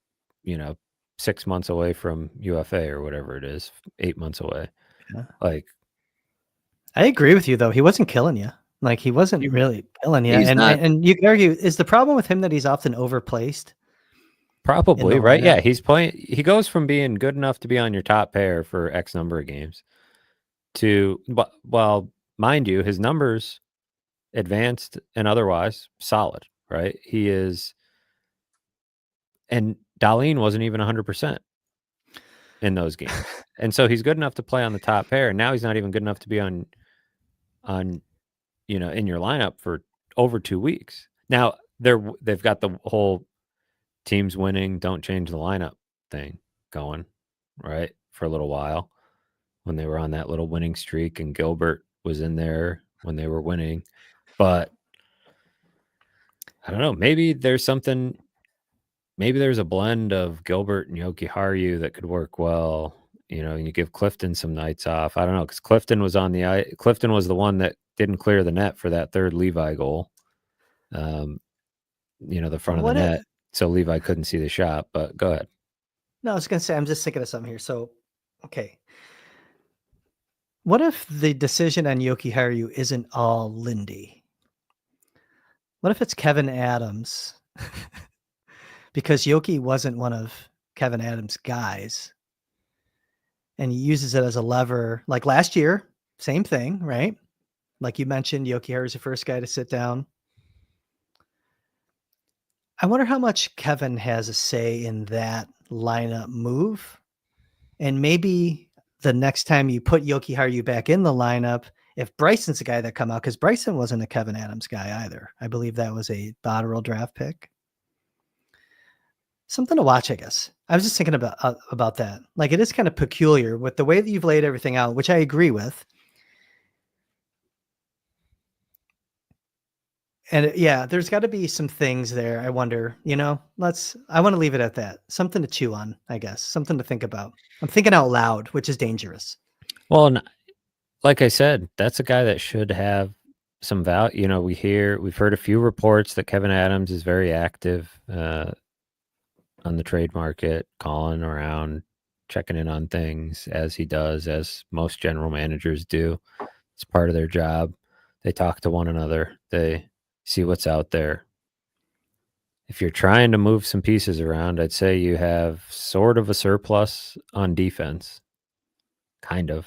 6 months away from UFA or whatever it is, 8 months away.
Yeah.
Like,
I agree with you though. He wasn't killing you. Like, he wasn't really killing you.
he's not.
And you could argue, is the problem with him that he's often overplaced?
Probably, right?
lineup?
Yeah, he goes from being good enough to be on your top pair for X number of games to, well, mind you, his numbers advanced and otherwise solid, right? He is, and Dahlin wasn't even 100% in those games. And so he's good enough to play on the top pair. And now he's not even good enough to be on, in your lineup for over 2 weeks. Now they've got the whole teams winning, don't change the lineup thing going, right? For a little while when they were on that little winning streak and Gilbert was in there when they were winning. But I don't know, maybe there's a blend of Gilbert and Jokiharju that could work well. And you give Clifton some nights off. I don't know, because Clifton was the one that didn't clear the net for that third Levi goal. The front of the net. So Levi couldn't see the shot, but go ahead.
No, I was going to say, I'm just thinking of something here. So, okay. What if the decision on Jokiharju isn't all Lindy? What if it's Kevin Adams? Because Yoki wasn't one of Kevin Adams' guys. And he uses it as a lever. Like last year, same thing, right? Like you mentioned, Jokiharju is the first guy to sit down. I wonder how much Kevin has a say in that lineup move. And maybe the next time you put Jokiharju back in the lineup, if Bryson's the guy that come out, because Bryson wasn't a Kevin Adams guy either. I believe that was a Botterill draft pick. Something to watch, I guess. I was just thinking about that. Like, it is kind of peculiar with the way that you've laid everything out, which I agree with. And yeah, there's got to be some things there. I wonder, I want to leave it at that. Something to chew on, I guess. Something to think about. I'm thinking out loud, which is dangerous.
Well, and like I said, that's a guy that should have some value. We've heard a few reports that Kevin Adams is very active on the trade market, calling around, checking in on things as he does, as most general managers do. It's part of their job. They talk to one another. They see what's out there. If you're trying to move some pieces around, I'd say you have sort of a surplus on defense. Kind of.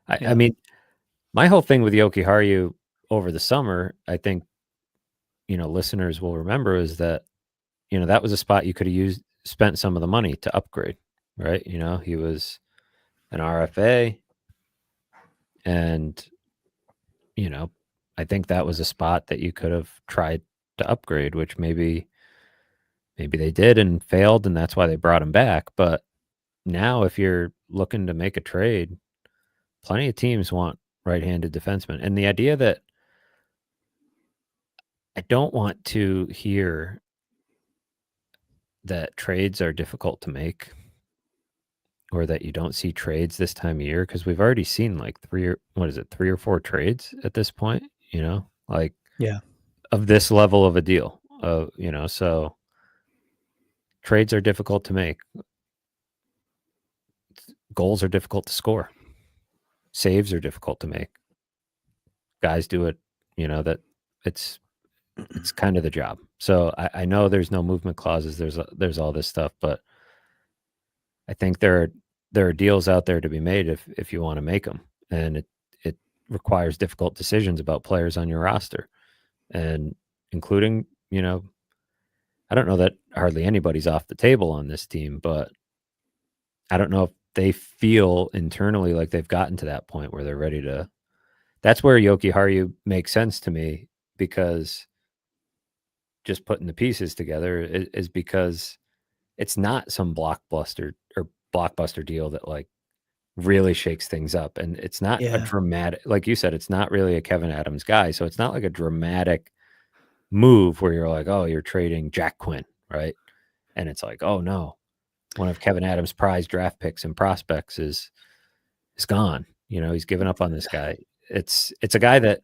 I mean, my whole thing with Jokiharju over the summer, I think, listeners will remember, is that, that was a spot you could have spent some of the money to upgrade, right? He was an RFA, and, I think that was a spot that you could have tried to upgrade, which maybe they did and failed, and that's why they brought him back. But now if you're looking to make a trade, plenty of teams want right-handed defensemen. And the idea that I don't want to hear that trades are difficult to make, or that you don't see trades this time of year, because we've already seen like 3 or 4 trades at this point, of this level of a deal. So trades are difficult to make. Goals are difficult to score. Saves are difficult to make. Guys do it, that it's kind of the job. So I know there's no movement clauses. There's all this stuff, but I think there are deals out there to be made if you want to make them, and it requires difficult decisions about players on your roster, and including, I don't know that hardly anybody's off the table on this team, but I don't know if they feel internally like they've gotten to that point where they're ready to. That's where Jokiharju makes sense to me, because just putting the pieces together is because it's not some blockbuster deal that like really shakes things up. And it's not a dramatic, like you said, it's not really a Kevin Adams guy. So it's not like a dramatic move where you're like, oh, you're trading Jack Quinn, right? And it's like, oh no, one of Kevin Adams' prized draft picks and prospects is gone. He's given up on this guy. It's a guy that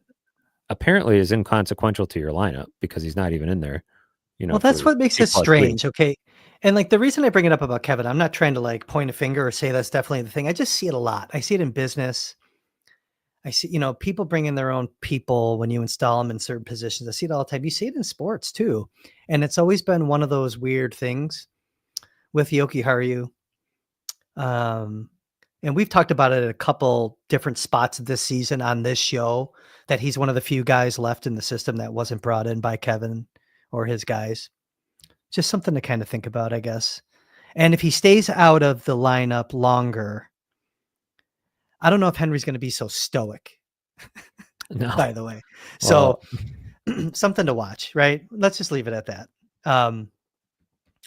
apparently is inconsequential to your lineup because he's not even in there.
Well, that's what makes it strange. Okay. And like the reason I bring it up about Kevin, I'm not trying to like point a finger or say that's definitely the thing. I just see it a lot. I see it in business. I see, people bring in their own people when you install them in certain positions. I see it all the time. You see it in sports too. And it's always been one of those weird things with Jokiharju. And we've talked about it at a couple different spots this season on this show, that he's one of the few guys left in the system that wasn't brought in by Kevin or his guys. Just something to kind of think about, I guess. And if he stays out of the lineup longer, I don't know if Henry's going to be so stoic,
No.
by the way.
Well,
So something to watch, right? Let's just leave it at that.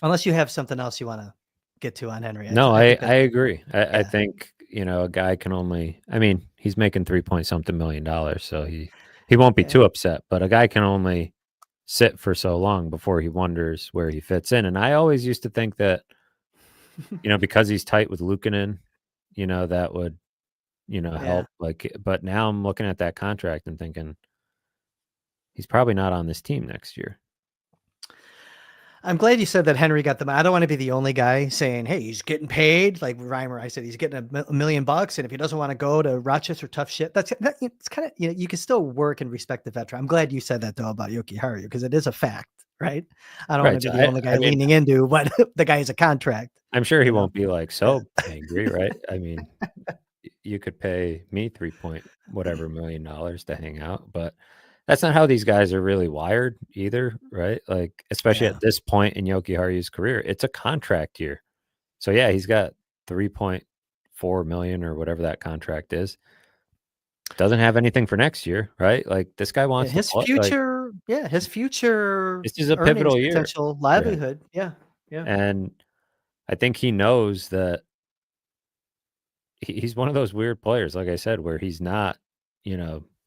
Unless you have something else you want to get to on Henry.
no,
I think
I agree. I
yeah.
think, a guy can only, I mean, he's making 3 point something million, so he won't be
Yeah.
too upset, but a guy can only sit for so long before he wonders where he fits in. And I always used to think that, because he's tight with Luukkonen, that would,
Yeah.
help. But now I'm looking at that contract and thinking he's probably not on this team next year.
I'm glad you said that Henry got them. I don't want to be the only guy saying, hey, he's getting paid. Like Reimer, I said, he's getting $1 million. And if he doesn't want to go to Rochester, tough shit. It's kind of, you can still work and respect the veteran. I'm glad you said that though about Yoki Haru, because it is a fact, right? I don't
Right,
want to
so
be the only guy leaning into what the guy is a contract.
I'm sure he
you know?
won't be so angry, right? I mean, you could pay me whatever million dollars to hang out, but that's not how these guys are really wired either, right? Like, especially
Yeah.
at this point in Yoki Haru's career, it's a contract year. So yeah, he's got 3.4 million or whatever that contract is. Doesn't have anything for next year, right? Like, this guy wants to
His
play.
future, his future
This is a
earnings
pivotal year.
potential, livelihood. Yeah. Yeah.
And I think he knows that he's one of those weird players, like I said, where he's not,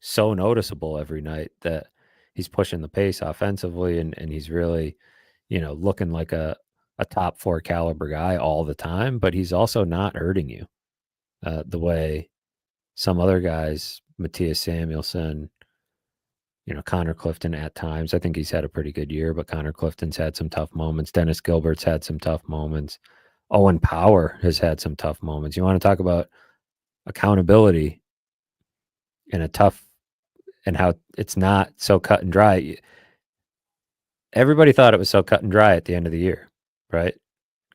so noticeable every night that he's pushing the pace offensively and he's really, looking like a top 4 caliber guy all the time, but he's also not hurting you the way some other guys, Matthias Samuelsson, Connor Clifton at times. I think he's had a pretty good year, but Connor Clifton's had some tough moments. Dennis Gilbert's had some tough moments. Owen Power has had some tough moments. You want to talk about accountability and how it's not so cut and dry. Everybody thought it was so cut and dry at the end of the year, right?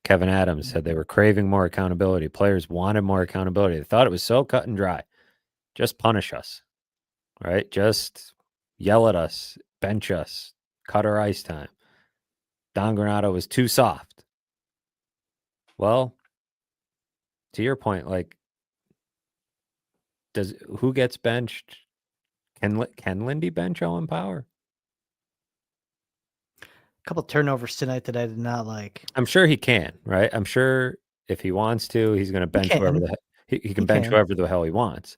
Kevin Adams said they were craving more accountability. Players wanted more accountability. They thought it was so cut and dry. Just punish us, right? Just yell at us, bench us, cut our ice time. Don Granato was too soft. Well, to your point, like, who gets benched? Can Lindy bench Owen Power?
A couple turnovers tonight that I did not like.
I'm sure he can, right? I'm sure if he wants to, he's going to bench whoever he can bench whoever the hell he wants.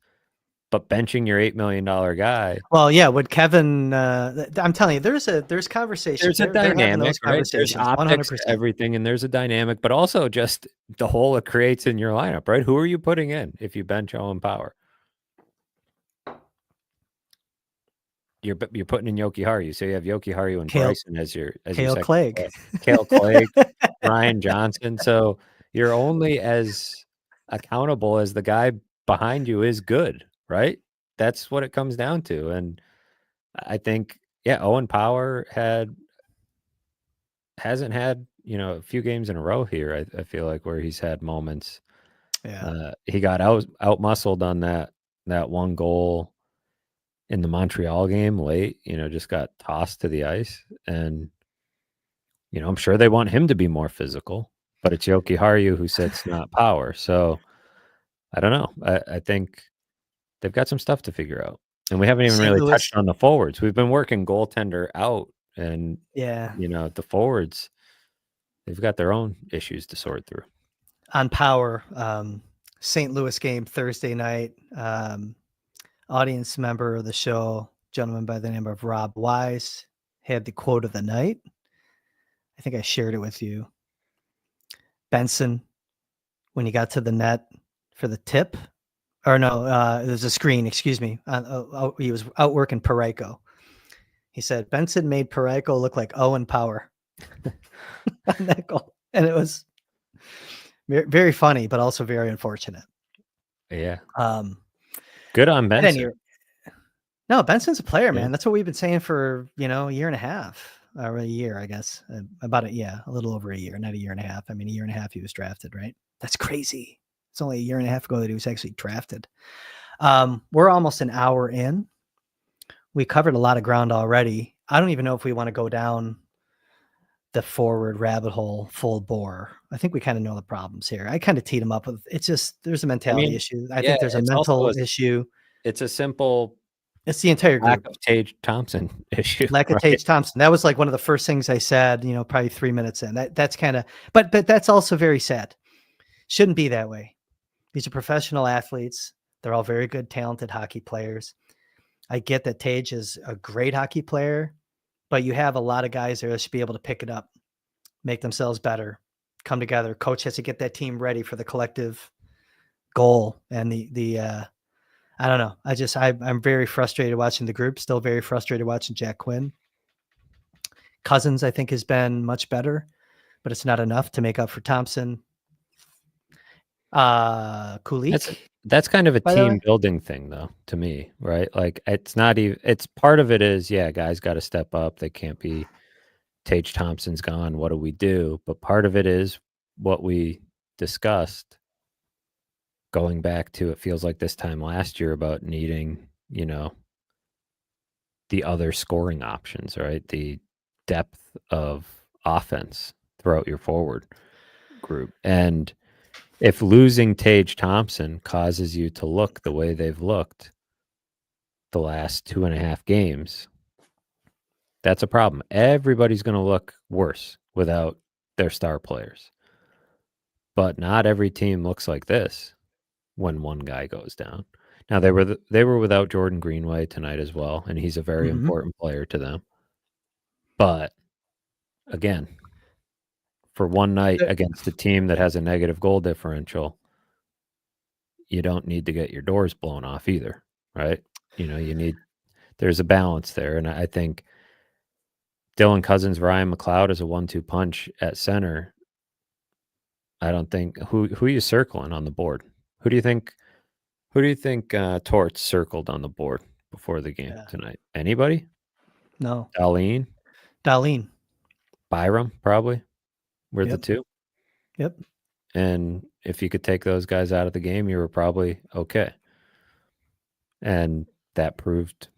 But benching your $8 million guy.
Well, yeah, would Kevin? I'm telling you, there's conversations.
There's a dynamic, right? There's optics,
100%.
everything, and there's a dynamic, but also just the hole it creates in your lineup, right? Who are you putting in if you bench Owen Power? You're putting in Yoki Haru. So you have Yoki Haru and Bryson as your
Cale Clegg,
Cale Clegg, Ryan Johnson. So you're only as accountable as the guy behind you is good, right? That's what it comes down to. And I think, Owen Power hasn't had, a few games in a row here. I feel like where he's had moments.
Yeah.
He got out muscled on that one goal in the Montreal game late, just got tossed to the ice. And, I'm sure they want him to be more physical, but it's Yoki Haru who sits, not Power. So I don't know. I think they've got some stuff to figure out. And we haven't even
St.
really
Louis,
touched on the forwards. We've been working goaltender out and,
yeah,
the forwards, they've got their own issues to sort through.
on Power. St. Louis game Thursday night. Audience member of the show, gentleman by the name of Rob Wise, had the quote of the night. I think I shared it with you. Benson, when he got to the net for the tip, or no, it was a screen, excuse me. He was out working Parayko. He said, Benson made Parayko look like Owen Power on that goal. And it was very, very funny, but also very unfortunate.
Yeah. Good on Benson.
No, Benson's a player, man. That's what we've been saying for, a year and a half, or a year, I guess. A little over a year, not a year and a half. I mean, a year and a half he was drafted, right? That's crazy. It's only a year and a half ago that he was actually drafted. We're almost an hour in. We covered a lot of ground already. I don't even know if we want to go down the forward rabbit hole full bore. I think we kind of know the problems here. I kind of teed him up with, it's just, there's a mentality issue. I think there's a
it's also
mental issue.
it's a simple
It's the entire
lack
group.
of Tage Thompson issue.
Lack of
right?
Tage Thompson. That was like one of the first things I said, probably 3 minutes in. That's kind of, but that's also very sad. Shouldn't be that way. These are professional athletes. They're all very good, talented hockey players. I get that Tage is a great hockey player, but you have a lot of guys there that should be able to pick it up, make themselves better, come together. Coach has to get that team ready for the collective goal. And I don't know. I'm very frustrated watching the group, still very frustrated watching Jack Quinn. Cousins, I think, has been much better, but it's not enough to make up for Thompson. Kulik.
That's kind of a team building thing, though, to me, right? Like, it's not even, it's part of it is, yeah, guys got to step up. They can't be, Tage Thompson's gone. What do we do? But part of it is what we discussed going back to, it feels like this time last year, about needing, the other scoring options, right? The depth of offense throughout your forward group. And if losing Tage Thompson causes you to look the way they've looked the last 2.5 games, that's a problem. Everybody's going to look worse without their star players. But not every team looks like this when one guy goes down. Now, they were without Jordan Greenway tonight as well, and he's a very important player to them. But again, for one night against a team that has a negative goal differential, you don't need to get your doors blown off either, right? There's a balance there. And I think Dylan Cousins, Ryan McLeod is a 1-2 punch at center. I don't think, who are you circling on the board? Who do you think Torts circled on the board before the game tonight? Anybody?
No.
Darlene. Byram, probably. We're the two.
Yep.
And if you could take those guys out of the game, you were probably okay. And that proved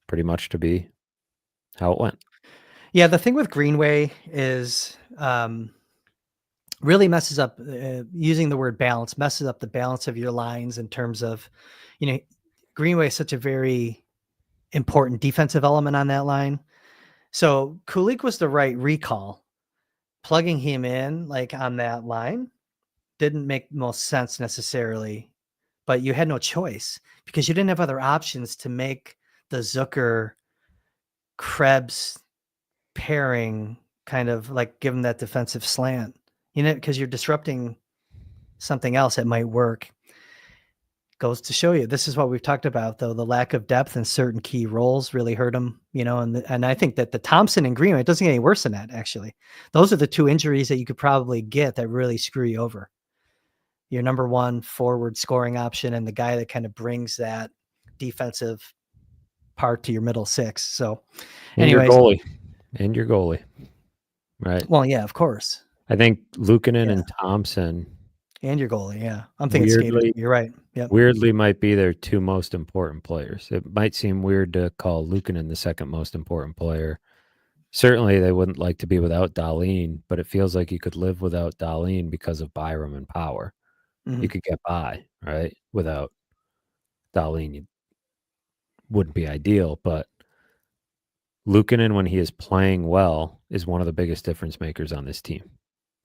pretty much to be how it went.
Yeah, the thing with Greenway is really messes up, using the word balance, messes up the balance of your lines in terms of, Greenway is such a very important defensive element on that line. So Kulik was the right recall. Plugging him in like on that line didn't make most sense necessarily, but you had no choice because you didn't have other options to make the Zucker Krebs pairing kind of like give him that defensive slant, because you're disrupting something else that might work. Goes to show you, this is what we've talked about, though. The lack of depth in certain key roles really hurt him, and I think that the Thompson and Greenway, it doesn't get any worse than that, actually. Those are the two injuries that you could probably get that really screw you over. Your number one forward scoring option and the guy that kind of brings that defensive part to your middle six. So anyways.
And your goalie. Right.
Well, yeah, of course.
I think Luukkonen and Thompson.
And your goalie, yeah. I'm thinking skaters. You're right. Yep.
Weirdly might be their two most important players. It might seem weird to call Luukkonen the second most important player. Certainly they wouldn't like to be without Darlene, but it feels like you could live without Darlene because of Byram and Power. You could get by, right? Without Darlene, you wouldn't be ideal, but Luukkonen, when he is playing well, is one of the biggest difference makers on this team.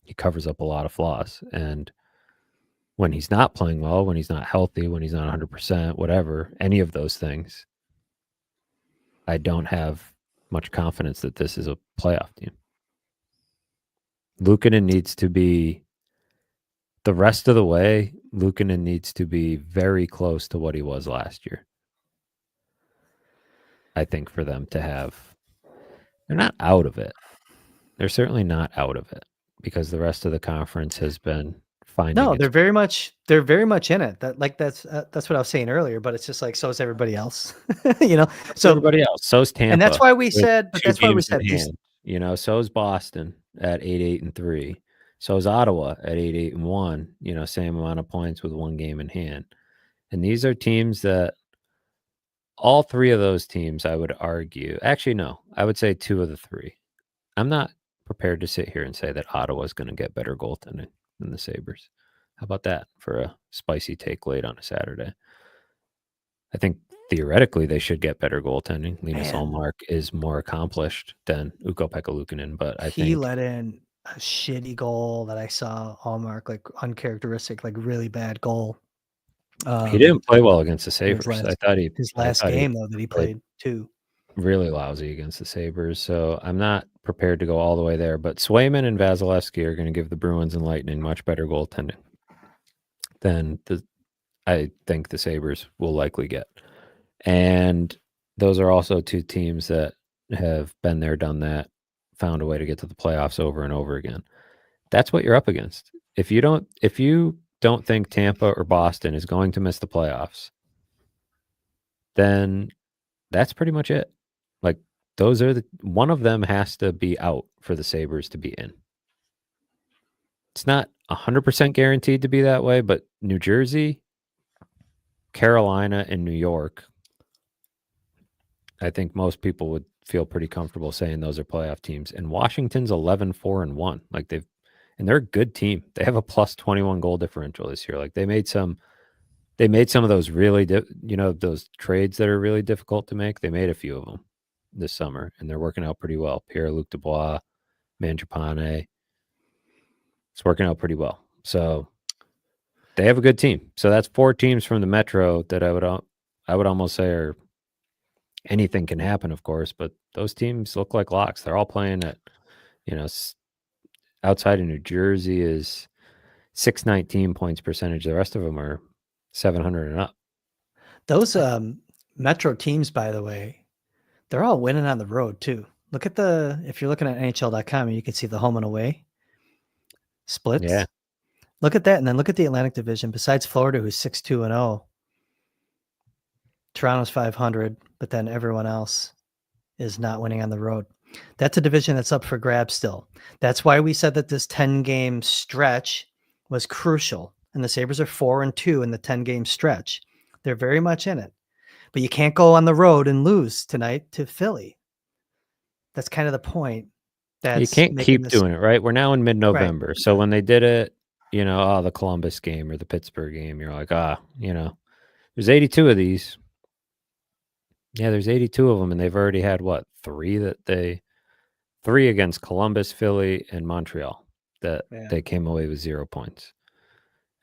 He covers up a lot of flaws. And when he's not playing well, when he's not healthy, when he's not 100%, whatever, any of those things, I don't have much confidence that this is a playoff team. Luukkonen needs to be, the rest of the way, Luukkonen needs to be very close to what he was last year. I think for them to have, they're not out of it. They're certainly not out of it because the rest of the conference has been finding.
No, they're very much in it. That's what I was saying earlier, but it's just like, so is everybody else, so
everybody else. So's Tampa.
And that's why we said, so is Boston
So's Boston at 8-8-3. So is Ottawa at 8-1, same amount of points with one game in hand. And these are teams that all three of those teams, I would argue. Actually, no, I would say two of the three. I'm not prepared to sit here and say that Ottawa's going to get better goaltending than the Sabres. How about that for a spicy take late on a Saturday? I think theoretically they should get better goaltending. Linus
Man,
Ullmark is more accomplished than Ukko-Pekka Luukkonen, but I
he
think
let in a shitty goal that I saw Allmark, like uncharacteristic, like really bad goal.
he didn't play well against the
In his
Sabres.
last his
I
last
thought he
game though that he
played
played too.
really lousy against the Sabres, so I'm not prepared to go all the way there. But Swayman and Vasilevsky are going to give the Bruins and Lightning much better goaltending than I think the Sabres will likely get. And those are also two teams that have been there, done that, found a way to get to the playoffs over and over again. That's what you're up against. If you don't think Tampa or Boston is going to miss the playoffs, then that's pretty much it. Like those are one of them has to be out for the Sabres to be in. It's not 100% guaranteed to be that way, but New Jersey, Carolina, and New York, I think most people would feel pretty comfortable saying those are playoff teams. And Washington's 11-4-1. Like they're a good team. They have a plus 21 goal differential this year. Like they made some of those really those trades that are really difficult to make. They made a few of them this summer, and they're working out pretty well. Pierre-Luc Dubois, Mangiapane. It's working out pretty well. So they have a good team. So that's four teams from the Metro that I would almost say are anything can happen, of course, but those teams look like locks. They're all playing at, outside of New Jersey is 619 points percentage. The rest of them are 700 and up.
Those Metro teams, by the way, they're all winning on the road too. Look at if you're looking at NHL.com, you can see the home and away splits.
Yeah.
Look at that, and then look at the Atlantic Division. Besides Florida, who's 6-2-0, Toronto's 500, but then everyone else is not winning on the road. That's a division that's up for grabs still. That's why we said that this 10-game stretch was crucial, and the Sabres are 4-2 in the 10-game stretch. They're very much in it, but you can't go on the road and lose tonight to Philly. That's kind of the point.
You can't keep doing it, right? We're now in mid-November. Right. So when they did it, the Columbus game or the Pittsburgh game, you're like, there's 82 of these. Yeah, there's 82 of them, and they've already had, three against Columbus, Philly, and Montreal that they came away with 0 points.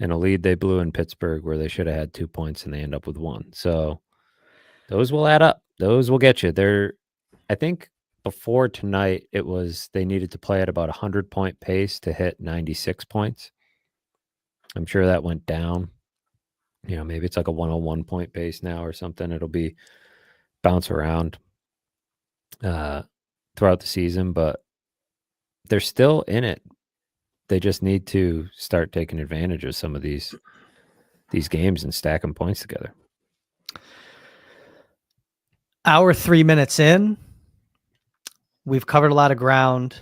And a lead they blew in Pittsburgh where they should have had 2 points, and they end up with 1. So those will add up. Those will get you. I think before tonight, they needed to play at about 100-point pace to hit 96 points. I'm sure that went down. Maybe it's like a 101-point pace now or something. It'll be bounce around throughout the season, but they're still in it. They just need to start taking advantage of some of these games and stacking points together.
Hour 3 minutes in. We've covered a lot of ground.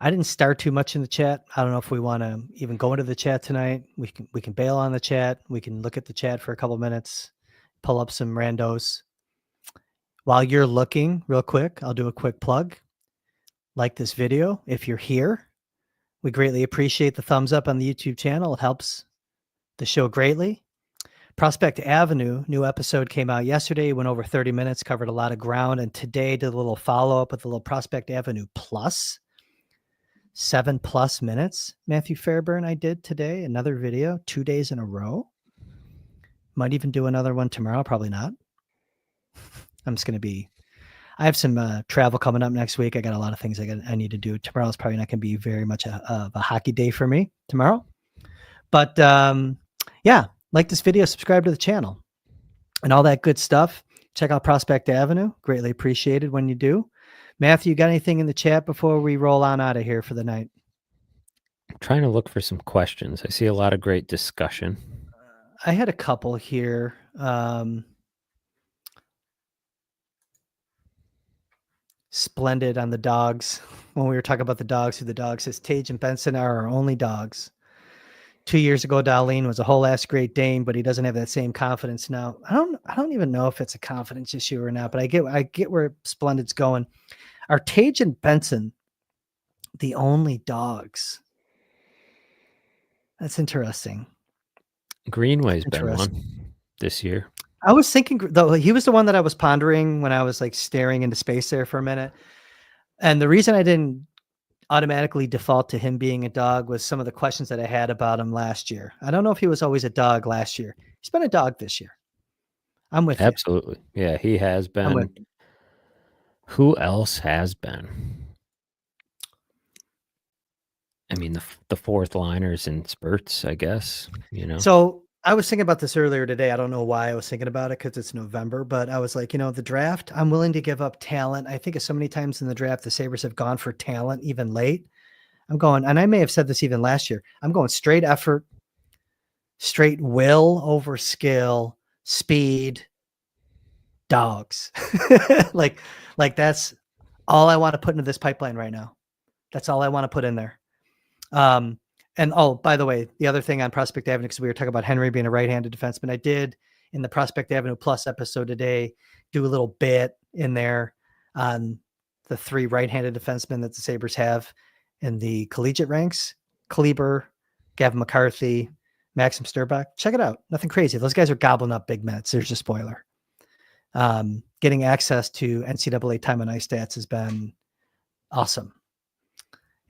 I didn't start too much in the chat. I don't know if we want to even go into the chat tonight. We can bail on the chat. We can look at the chat for a couple minutes, pull up some randos. While you're looking real quick, I'll do a quick plug. Like this video if you're here. We greatly appreciate the thumbs up on the YouTube channel. It helps the show greatly. Prospect Avenue, new episode came out yesterday, went over 30 minutes, covered a lot of ground, and today did a little follow-up with a little Prospect Avenue Plus, 7+ minutes. Matthew Fairburn, I did today, another video, 2 days in a row. Might even do another one tomorrow, probably not. I have some travel coming up next week. I got a lot of things I need to do. Tomorrow's probably not going to be very much a hockey day for me tomorrow. But yeah, like this video, subscribe to the channel and all that good stuff. Check out Prospect Avenue. Greatly appreciated when you do. Matthew, you got anything in the chat before we roll on out of here for the night?
I'm trying to look for some questions. I see a lot of great discussion.
I had a couple here. Splendid on the dogs. when we were talking about the dogs, who the dogs says Tage and Benson are our only dogs. 2 years ago, Darlene was a whole ass Great Dane, but he doesn't have that same confidence now. I don't even know if it's a confidence issue or not, but I get where Splendid's going. Are Tage and Benson the only dogs? That's interesting.
Greenway's been one this year.
I was thinking, though, he was the one that I was pondering when I was like staring into space there for a minute. And the reason I didn't automatically default to him being a dog was some of the questions that I had about him last year. I don't know if he was always a dog last year. He's been a dog this year. I'm with
Absolutely.
you.
Yeah, he has been. Who else has been? I mean, the fourth liners in spurts, I guess, you know.
So I was thinking about this earlier today. I don't know why I was thinking about it because it's November, but I was like, the draft, I'm willing to give up talent. I think of so many times in the draft, the Sabres have gone for talent even late. I'm going, and I may have said this even last year, I'm going straight effort, straight will over skill, speed, dogs. like that's all I want to put into this pipeline right now. That's all I want to put in there. And by the way, the other thing on Prospect Avenue, because we were talking about Henry being a right-handed defenseman, I did in the Prospect Avenue Plus episode today do a little bit in there on the 3 right-handed defensemen that the Sabres have in the collegiate ranks: Kleber, Gavin McCarthy, Maxim Sturbach. Check it out. Nothing crazy. Those guys are gobbling up big minutes. There's your spoiler. Getting access to NCAA time on ice stats has been awesome.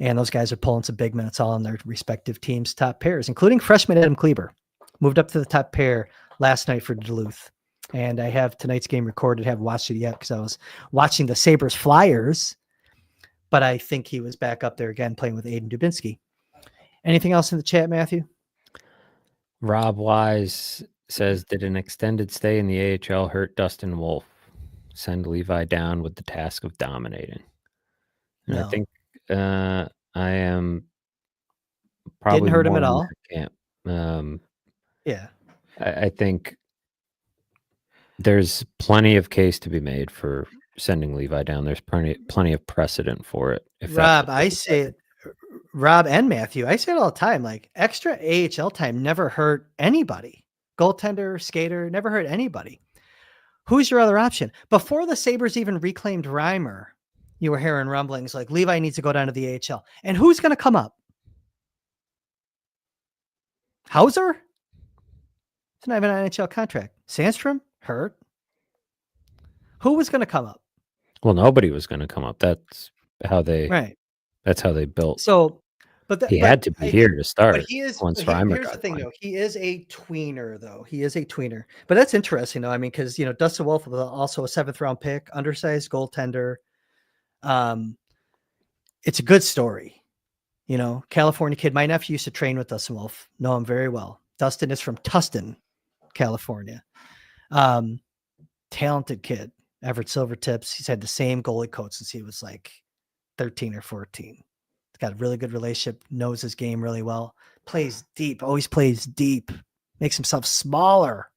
And those guys are pulling some big minutes all on their respective teams' top pairs, including freshman Adam Kleber. Moved up to the top pair last night for Duluth. And I have tonight's game recorded. Haven't watched it yet because I was watching the Sabres Flyers. But I think he was back up there again playing with Aiden Dubinsky. Anything else in the chat, Matthew?
Rob Wise says, did an extended stay in the AHL hurt Dustin Wolf? Send Levi down with the task of dominating. And
No.
I think I am probably
didn't hurt him
more
at
in
all.
that camp.
Yeah.
I think there's plenty of case to be made for sending Levi down. There's plenty of precedent for it.
Rob, I say it. Rob and Matthew, I say it all the time. Like, extra AHL time never hurt anybody. Goaltender, skater, never hurt anybody. Who's your other option? Before the Sabres even reclaimed Reimer, you were hearing rumblings like Levi needs to go down to the AHL. And who's going to come up? Hauser? It's not even an NHL contract. Sandstrom? Hurt. Who was going to come up?
Well, nobody was going to come up. That's how they built.
So,
he had to be here to start.
But he is.
Once Reimer
Here's the thing, though. He is a tweener, though. He is a tweener. But that's interesting, though. I mean, because Dustin Wolf was also a 7th round pick, undersized goaltender. It's a good story. California kid. My nephew used to train with Dustin Wolf. Know him very well. Dustin is from Tustin, California. Talented kid. Everett Silvertips. He's had the same goalie coach since he was like 13 or 14. He's got a really good relationship, knows his game really well, plays deep, always plays deep, makes himself smaller.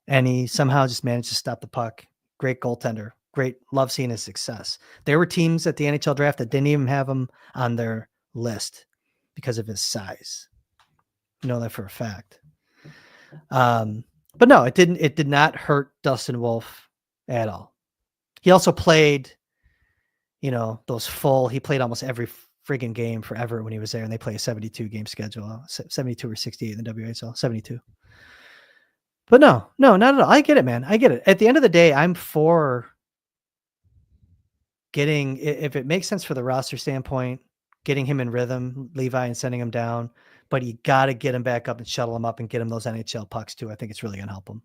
And he somehow just managed to stop the puck. Great goaltender. Great. Love seeing his success. There were teams at the NHL draft that didn't even have him on their list because of his size. You know that for a fact. But no, it did not hurt Dustin Wolf at all. He also played, he played almost every friggin' game for Everett when he was there, and they play a 72 game schedule, 72 or 68 in the WHL, 72. But no, not at all. I get it, man. I get it. At the end of the day, I'm for getting, if it makes sense for the roster standpoint, getting him in rhythm, Levi, and sending him down. But you got to get him back up and shuttle him up and get him those NHL pucks too. I think it's really going to help him.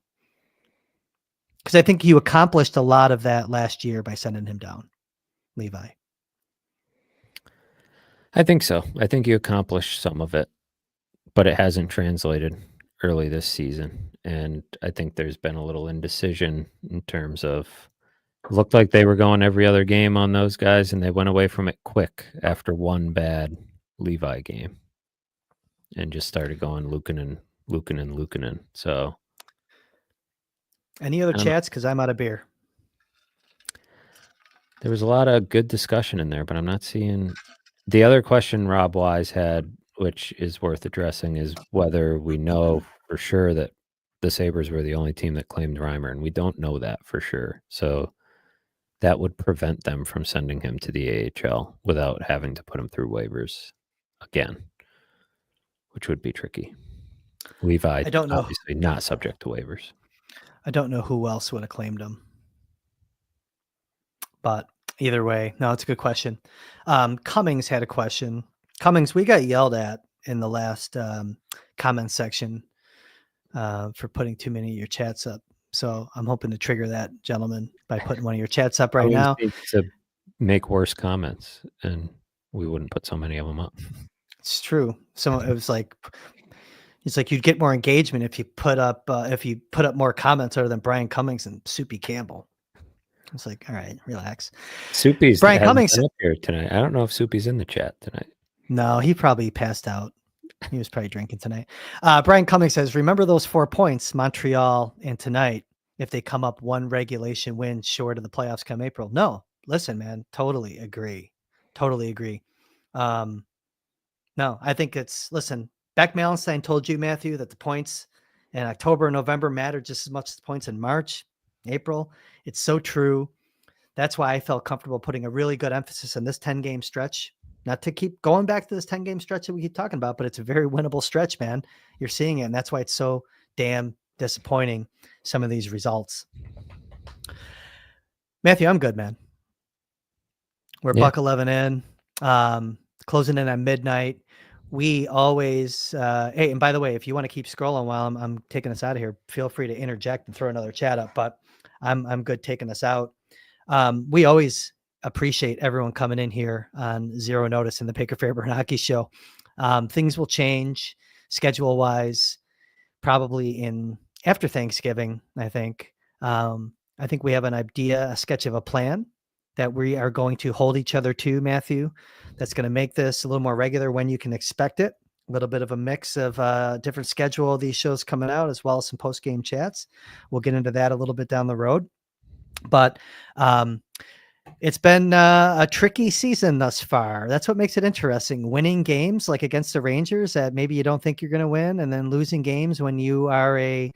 Because I think you accomplished a lot of that last year by sending him down, Levi.
I think so. I think you accomplished some of it, but it hasn't translated early this season. And I think there's been a little indecision in terms of, it looked like they were going every other game on those guys, and they went away from it quick after one bad Levi game and just started going Luukkonen. So
any other chats? Because I'm out of beer.
There was a lot of good discussion in there, but I'm not seeing the other question Rob Wise had, which is worth addressing, is whether we know for sure that the Sabres were the only team that claimed Reimer, and we don't know that for sure. So that would prevent them from sending him to the AHL without having to put him through waivers again, which would be tricky. Levi,
I don't know.
obviously not subject to waivers.
I don't know who else would have claimed him. But either way, no, it's a good question. Cummings had a question. Cummings, we got yelled at in the last comment section for putting too many of your chats up. So I'm hoping to trigger that, gentleman, by putting one of your chats up right now.
To make worse comments, and we wouldn't put so many of them up.
It's true. So it was like, it's like you'd get more engagement if you put up more comments other than Brian Cummings and Soupy Campbell. It's like, all right, relax.
Soupy's
Brian Cummings
up here tonight. I don't know if Soupy's in the chat tonight.
No, he probably passed out. He was probably drinking tonight. Brian Cummings says, remember those 4 points, Montreal and tonight, if they come up one regulation win short of the playoffs come April. No, listen, man, totally agree. Totally agree. No, I think listen, Beck Malenstein told you, Matthew, that the points in October and November matter just as much as the points in March, April. It's so true. That's why I felt comfortable putting a really good emphasis on this 10-game stretch. Not to keep going back to this 10-game stretch that we keep talking about, but it's a very winnable stretch, man. You're seeing it, and that's why it's so damn disappointing, some of these results. Matthew, I'm good, man. We're buck 11 in, closing in at midnight. We always, hey, and by the way, if you want to keep scrolling while I'm taking us out of here, feel free to interject and throw another chat up, but I'm good taking us out. We always appreciate everyone coming in here on zero notice in the Baker Fairburn Hockey Show. Things will change schedule wise, probably after Thanksgiving. I think we have an idea, a sketch of a plan that we are going to hold each other to, Matthew. That's going to make this a little more regular when you can expect it. A little bit of a mix of different schedule of these shows coming out, as well as some post-game chats. We'll get into that a little bit down the road. But it's been a tricky season thus far. That's what makes it interesting. Winning games like against the Rangers that maybe you don't think you're going to win, and then losing games when you are a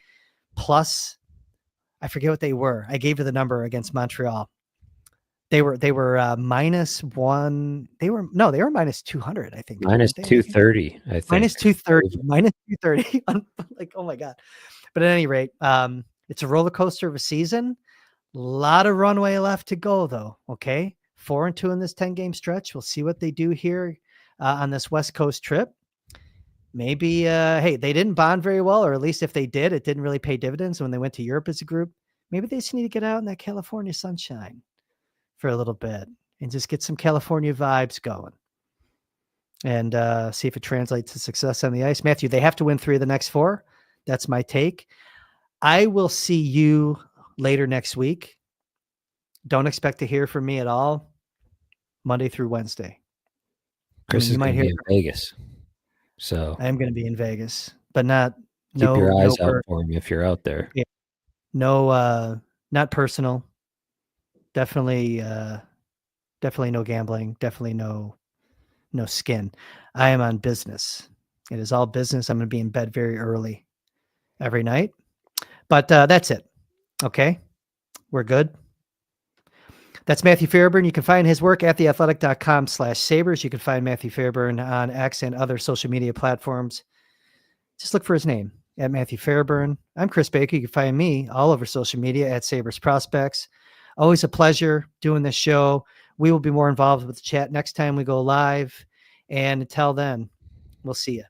plus. I forget what they were. I gave you the number against Montreal. They were -1. They were minus 200. I think
minus 230. I think
minus 230. Minus 230. Like, oh my god! But at any rate, it's a roller coaster of a season. A lot of runway left to go, though. Okay, 4-2 in this 10-game stretch. We'll see what they do here on this West Coast trip. Maybe, hey, they didn't bond very well, or at least if they did, it didn't really pay dividends when they went to Europe as a group. Maybe they just need to get out in that California sunshine for a little bit and just get some California vibes going and see if it translates to success on the ice. Matthew, they have to win 3 of the next 4. That's my take. I will see you later next week. Don't expect to hear from me at all Monday through Wednesday.
Kris is going to be in Vegas. So
I am going to be in Vegas, but
keep your eyes out for me if you're out there.
Yeah. No, not personal. Definitely no gambling. Definitely no skin. I am on business. It is all business. I'm going to be in bed very early every night, but that's it. Okay. We're good. That's Matthew Fairburn. You can find his work at theathletic.com/Sabres. You can find Matthew Fairburn on X and other social media platforms. Just look for his name at Matthew Fairburn. I'm Kris Baker. You can find me all over social media at Sabres Prospects. Always a pleasure doing this show. We will be more involved with the chat next time we go live. And until then, we'll see you.